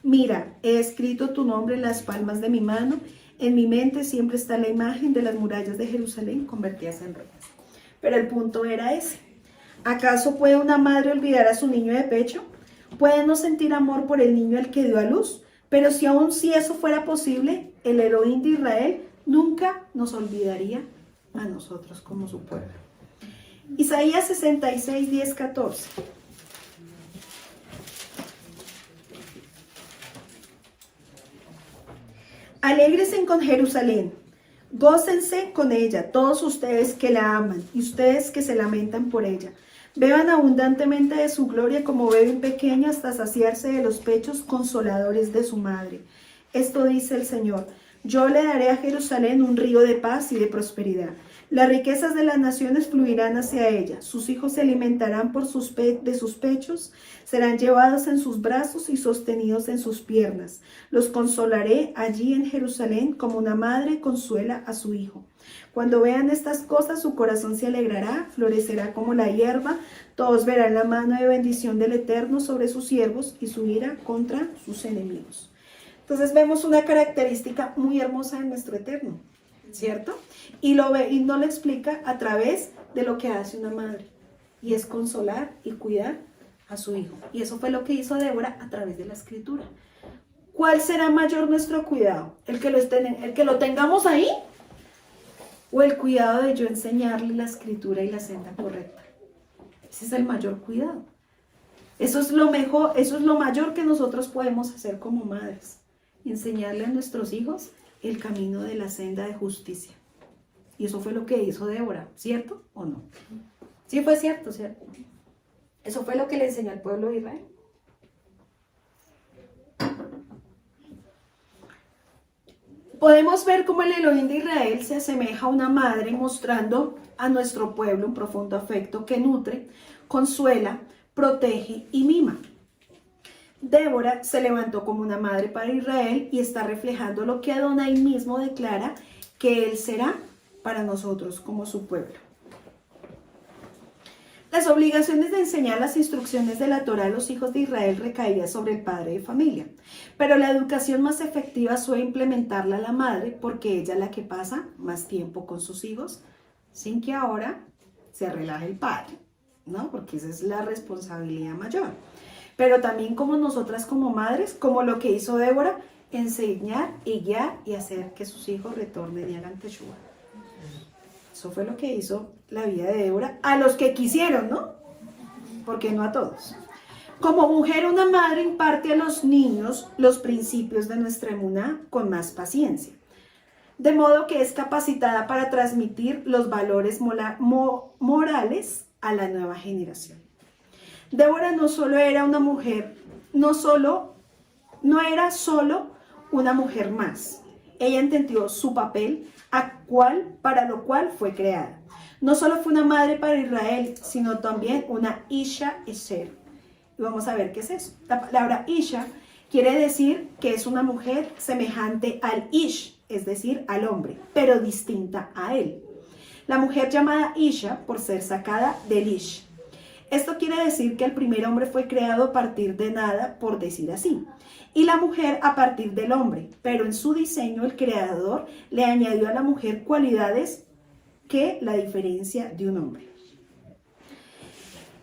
Mira, he escrito tu nombre en las palmas de mi mano. En mi mente siempre está la imagen de las murallas de Jerusalén convertidas en ruinas. Pero el punto era ese. ¿Acaso puede una madre olvidar a su niño de pecho? Puede no sentir amor por el niño al que dio a luz. Pero si aún si eso fuera posible, el Elohim de Israel nunca nos olvidaría a nosotros como su pueblo. Isaías 66, 10, 14. Alégresen con Jerusalén, Gócense con ella, todos ustedes que la aman y ustedes que se lamentan por ella. Beban abundantemente de su gloria como beben pequeño hasta saciarse de los pechos consoladores de su madre. Esto dice el Señor: yo le daré a Jerusalén un río de paz y de prosperidad. Las riquezas de las naciones fluirán hacia ella. Sus hijos se alimentarán de sus pechos, serán llevados en sus brazos y sostenidos en sus piernas. Los consolaré allí en Jerusalén como una madre consuela a su hijo. Cuando vean estas cosas, su corazón se alegrará, florecerá como la hierba. Todos verán la mano de bendición del Eterno sobre sus siervos y su ira contra sus enemigos. Entonces vemos una característica muy hermosa de nuestro Eterno, ¿cierto? Y nos lo explica a través de lo que hace una madre, y es consolar y cuidar a su hijo. Y eso fue lo que hizo Débora a través de la escritura. ¿Cuál será mayor nuestro cuidado? ¿El que lo tengamos ahí? ¿O el cuidado de yo enseñarle la escritura y la senda correcta? Ese es el mayor cuidado. Eso es lo mejor, eso es lo mayor que nosotros podemos hacer como madres. Enseñarle a nuestros hijos el camino de la senda de justicia. Y eso fue lo que hizo Débora, ¿cierto o no? Sí fue cierto, ¿cierto? Eso fue lo que le enseñó al pueblo de Israel. Podemos ver cómo el Elohim de Israel se asemeja a una madre, mostrando a nuestro pueblo un profundo afecto que nutre, consuela, protege y mima. Débora se levantó como una madre para Israel y está reflejando lo que Adonai mismo declara que él será para nosotros como su pueblo. Las obligaciones de enseñar las instrucciones de la Torá a los hijos de Israel recaían sobre el padre de familia, pero la educación más efectiva suele implementarla la madre porque ella es la que pasa más tiempo con sus hijos, sin que ahora se relaje el padre, ¿no? Porque esa es la responsabilidad mayor. Pero también como nosotras como madres, como lo que hizo Débora, enseñar y guiar y hacer que sus hijos retornen y hagan teshuva. Eso fue lo que hizo la vida de Débora a los que quisieron, ¿no? Porque no a todos. Como mujer, una madre imparte a los niños los principios de nuestra emuná con más paciencia, de modo que es capacitada para transmitir los valores morales a la nueva generación. Débora no solo era una mujer, no era solo una mujer más. Ella entendió su papel para lo cual fue creada. No solo fue una madre para Israel, sino también una Isha Eser. Y vamos a ver qué es eso. La palabra Isha quiere decir que es una mujer semejante al Ish, es decir, al hombre, pero distinta a él. La mujer llamada Isha por ser sacada del Ish. Esto quiere decir que el primer hombre fue creado a partir de nada, por decir así, y la mujer a partir del hombre, pero en su diseño el creador le añadió a la mujer cualidades que la diferencia de un hombre.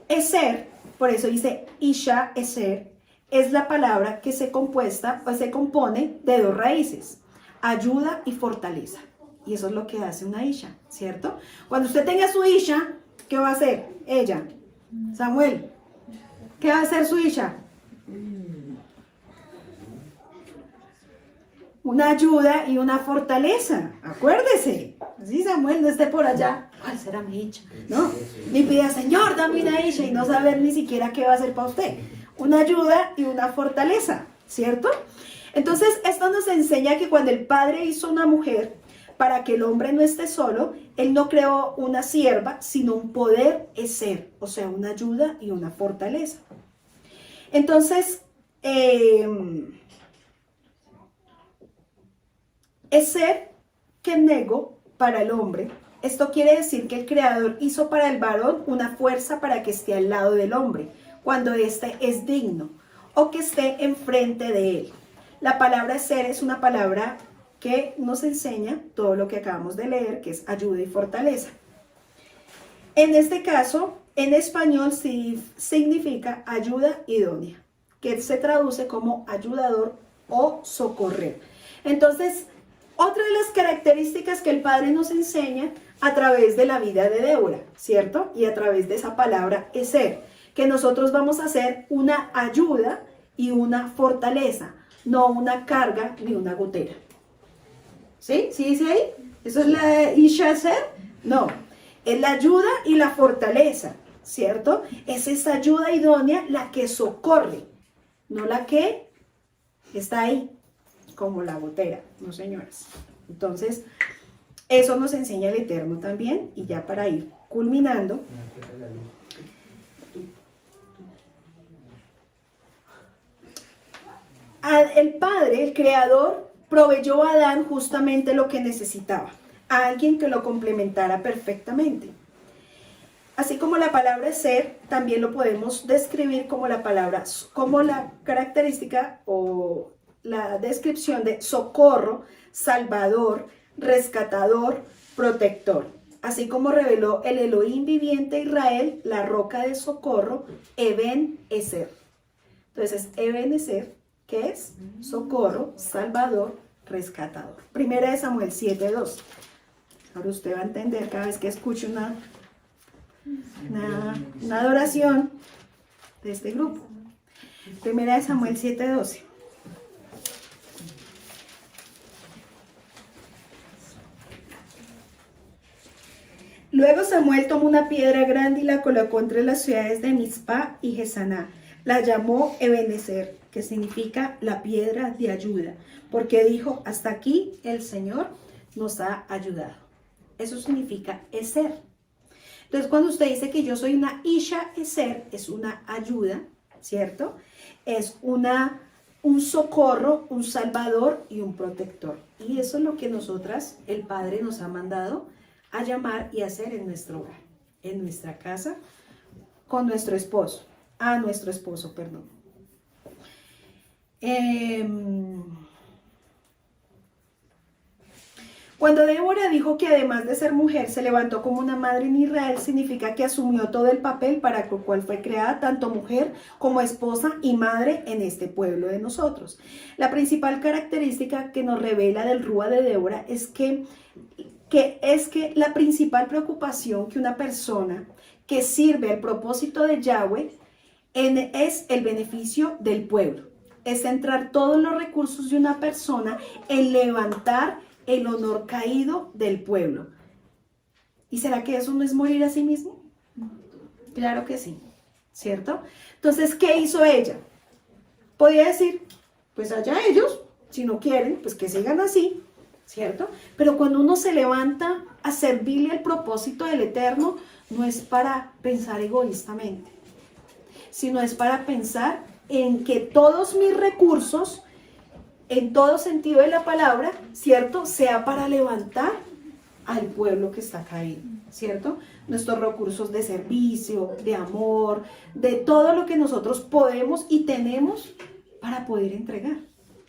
Eser, por eso dice Isha Eser, es la palabra que se compone de dos raíces, ayuda y fortaleza. Y eso es lo que hace una Isha, ¿cierto? Cuando usted tenga su Isha, ¿qué va a hacer ella? Samuel, ¿qué va a hacer su Isha? Una ayuda y una fortaleza, acuérdese. Así Samuel no esté por allá, ¿cuál será mi Isha? No, ni pida, Señor, dame una Isha y no saber ni siquiera qué va a hacer para usted. Una ayuda y una fortaleza, ¿cierto? Entonces, esto nos enseña que cuando el Padre hizo una mujer, para que el hombre no esté solo, él no creó una sierva, sino un poder eser, o sea, una ayuda y una fortaleza. Entonces, eser que nego para el hombre, esto quiere decir que el Creador hizo para el varón una fuerza para que esté al lado del hombre, cuando éste es digno, o que esté enfrente de él. La palabra ser es una palabra que nos enseña todo lo que acabamos de leer, que es ayuda y fortaleza. En este caso, en español sí significa ayuda idónea, que se traduce como ayudador o socorrer. Entonces, otra de las características que el Padre nos enseña a través de la vida de Débora, ¿cierto? Y a través de esa palabra eser, que nosotros vamos a hacer una ayuda y una fortaleza, no una carga ni una gotera. ¿Sí? ¿Sí dice ahí? ¿Eso es la Isha ser? No, es la ayuda y la fortaleza, ¿cierto? Es esa ayuda idónea la que socorre, no la que está ahí, como la gotera, no señoras. Entonces, eso nos enseña el Eterno también, y ya para ir culminando. El Padre, el Creador, proveyó a Adán justamente lo que necesitaba, a alguien que lo complementara perfectamente. Así como la palabra ser, también lo podemos describir como la palabra, como la característica o la descripción de socorro, salvador, rescatador, protector. Así como reveló el Elohim viviente a Israel, la roca de socorro, Eben Ezer. Entonces, Eben Ezer, ¿qué es? Socorro, salvador, rescatador. Primera de Samuel 7:2. Ahora usted va a entender cada vez que escuche una adoración de este grupo. Primera de Samuel 7:12. Luego Samuel tomó una piedra grande y la colocó entre las ciudades de Mizpah y Jesaná. La llamó Ebenezer, que significa la piedra de ayuda, porque dijo, hasta aquí el Señor nos ha ayudado. Eso significa Ezer. Entonces, cuando usted dice que yo soy una Isha Ezer, es una ayuda, ¿cierto? Es un socorro, un salvador y un protector. Y eso es lo que nosotras, el Padre nos ha mandado a llamar y hacer en nuestro hogar, en nuestra casa, con nuestro esposo, a nuestro esposo, perdón. Cuando Débora dijo que además de ser mujer se levantó como una madre en Israel, significa que asumió todo el papel para el cual fue creada, tanto mujer como esposa y madre en este pueblo de nosotros. La principal característica que nos revela del Rúa de Débora es que la principal preocupación que una persona que sirve al propósito de Yahweh es el beneficio del pueblo. Es centrar todos los recursos de una persona en levantar el honor caído del pueblo. ¿Y será que eso no es morir a sí mismo? Claro que sí, ¿cierto? Entonces, ¿qué hizo ella? Podía decir, pues allá ellos, si no quieren, pues que sigan así, ¿cierto? Pero cuando uno se levanta a servirle al propósito del Eterno, no es para pensar egoístamente, sino es para pensar en que todos mis recursos, en todo sentido de la palabra, ¿cierto?, sea para levantar al pueblo que está caído, ¿cierto? Nuestros recursos de servicio, de amor, de todo lo que nosotros podemos y tenemos para poder entregar,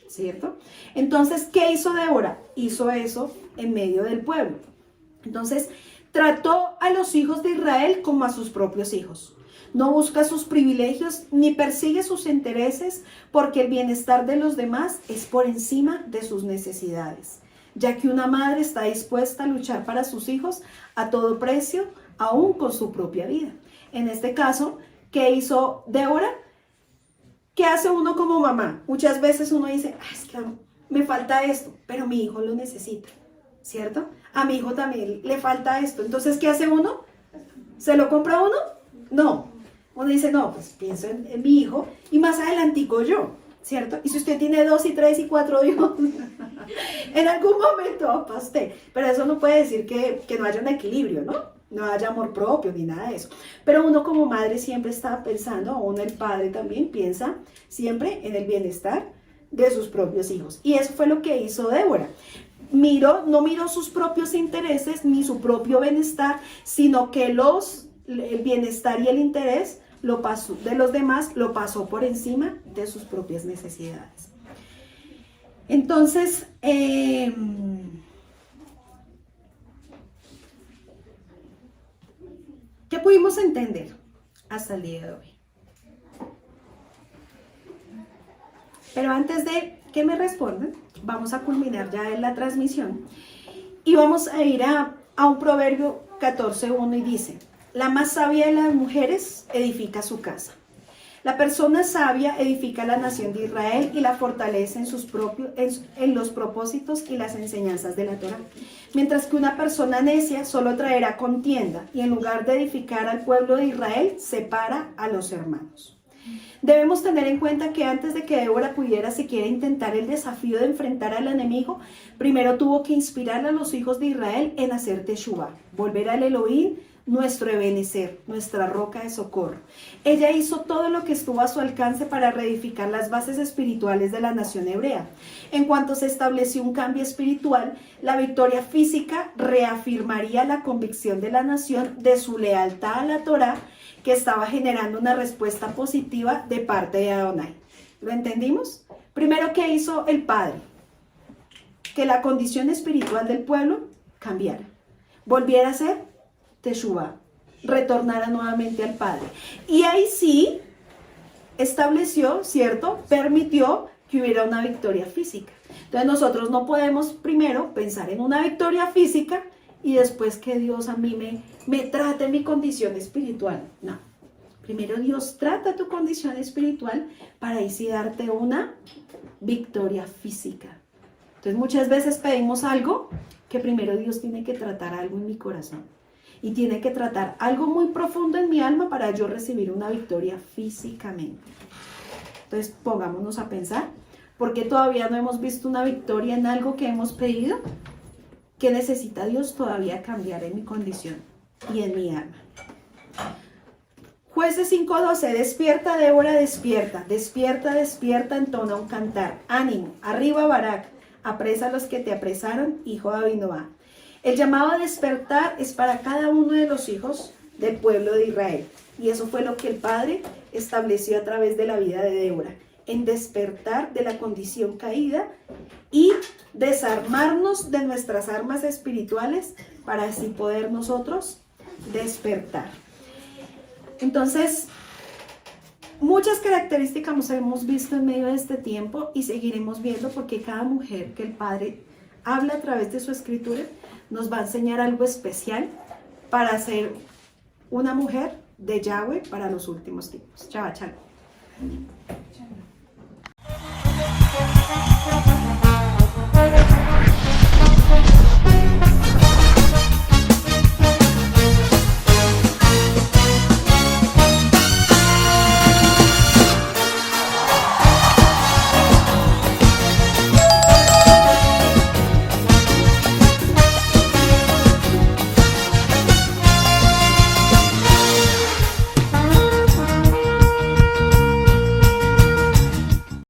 ¿cierto? Entonces, ¿qué hizo Débora? Hizo eso en medio del pueblo. Entonces, trató a los hijos de Israel como a sus propios hijos. No busca sus privilegios ni persigue sus intereses, porque el bienestar de los demás es por encima de sus necesidades, ya que una madre está dispuesta a luchar para sus hijos a todo precio, aún con su propia vida. En este caso, ¿qué hizo Débora? ¿Qué hace uno como mamá? Muchas veces uno dice, es que me falta esto, pero mi hijo lo necesita, ¿cierto? A mi hijo también le falta esto. Entonces, ¿qué hace uno? ¿Se lo compra uno? No. Uno dice, no, pues pienso en mi hijo y más adelantico yo, ¿cierto? Y si usted tiene 2 y 3 y 4 hijos, en algún momento va para usted. Pero eso no puede decir que no haya un equilibrio, ¿no? No haya amor propio ni nada de eso. Pero uno como madre siempre está pensando, o uno el padre también piensa siempre en el bienestar de sus propios hijos. Y eso fue lo que hizo Débora. No miró sus propios intereses ni su propio bienestar, sino que el bienestar y el interés de los demás lo pasó por encima de sus propias necesidades. Entonces, ¿qué pudimos entender hasta el día de hoy? Pero antes de que me respondan, vamos a culminar ya en la transmisión y vamos a ir a un proverbio 14:1 y dice: la más sabia de las mujeres edifica su casa. La persona sabia edifica la nación de Israel y la fortalece en los propósitos y las enseñanzas de la Torá. Mientras que una persona necia solo traerá contienda y en lugar de edificar al pueblo de Israel, separa a los hermanos. Debemos tener en cuenta que antes de que Débora pudiera siquiera intentar el desafío de enfrentar al enemigo, primero tuvo que inspirar a los hijos de Israel en hacer teshuvá, volver al Elohim, nuestro Ebenezer, nuestra roca de socorro. Ella hizo todo lo que estuvo a su alcance para reedificar las bases espirituales de la nación hebrea. En cuanto se estableció un cambio espiritual, la victoria física reafirmaría la convicción de la nación de su lealtad a la Torá, que estaba generando una respuesta positiva de parte de Adonai. ¿Lo entendimos? Primero, ¿qué hizo el Padre? Que la condición espiritual del pueblo cambiara, volviera a ser teshuvá, retornara nuevamente al Padre. Y ahí sí estableció, ¿cierto? Permitió que hubiera una victoria física. Entonces nosotros no podemos primero pensar en una victoria física y después que Dios a mí me trate mi condición espiritual. No. Primero Dios trata tu condición espiritual para ahí sí darte una victoria física. Entonces muchas veces pedimos algo que primero Dios tiene que tratar algo en mi corazón. Y tiene que tratar algo muy profundo en mi alma para yo recibir una victoria físicamente. Entonces pongámonos a pensar, ¿por qué todavía no hemos visto una victoria en algo que hemos pedido? ¿Qué necesita Dios todavía cambiar en mi condición y en mi alma? Jueces 5:12, despierta Débora, despierta, despierta, despierta, entona un cantar, ánimo, arriba Barak, apresa a los que te apresaron, hijo de Abinoam. El llamado a despertar es para cada uno de los hijos del pueblo de Israel. Y eso fue lo que el Padre estableció a través de la vida de Débora, en despertar de la condición caída y desarmarnos de nuestras armas espirituales para así poder nosotros despertar. Entonces, muchas características hemos visto en medio de este tiempo y seguiremos viendo porque cada mujer que el Padre habla a través de su escritura nos va a enseñar algo especial para ser una mujer de Yahweh para los últimos tiempos. Chao, chao.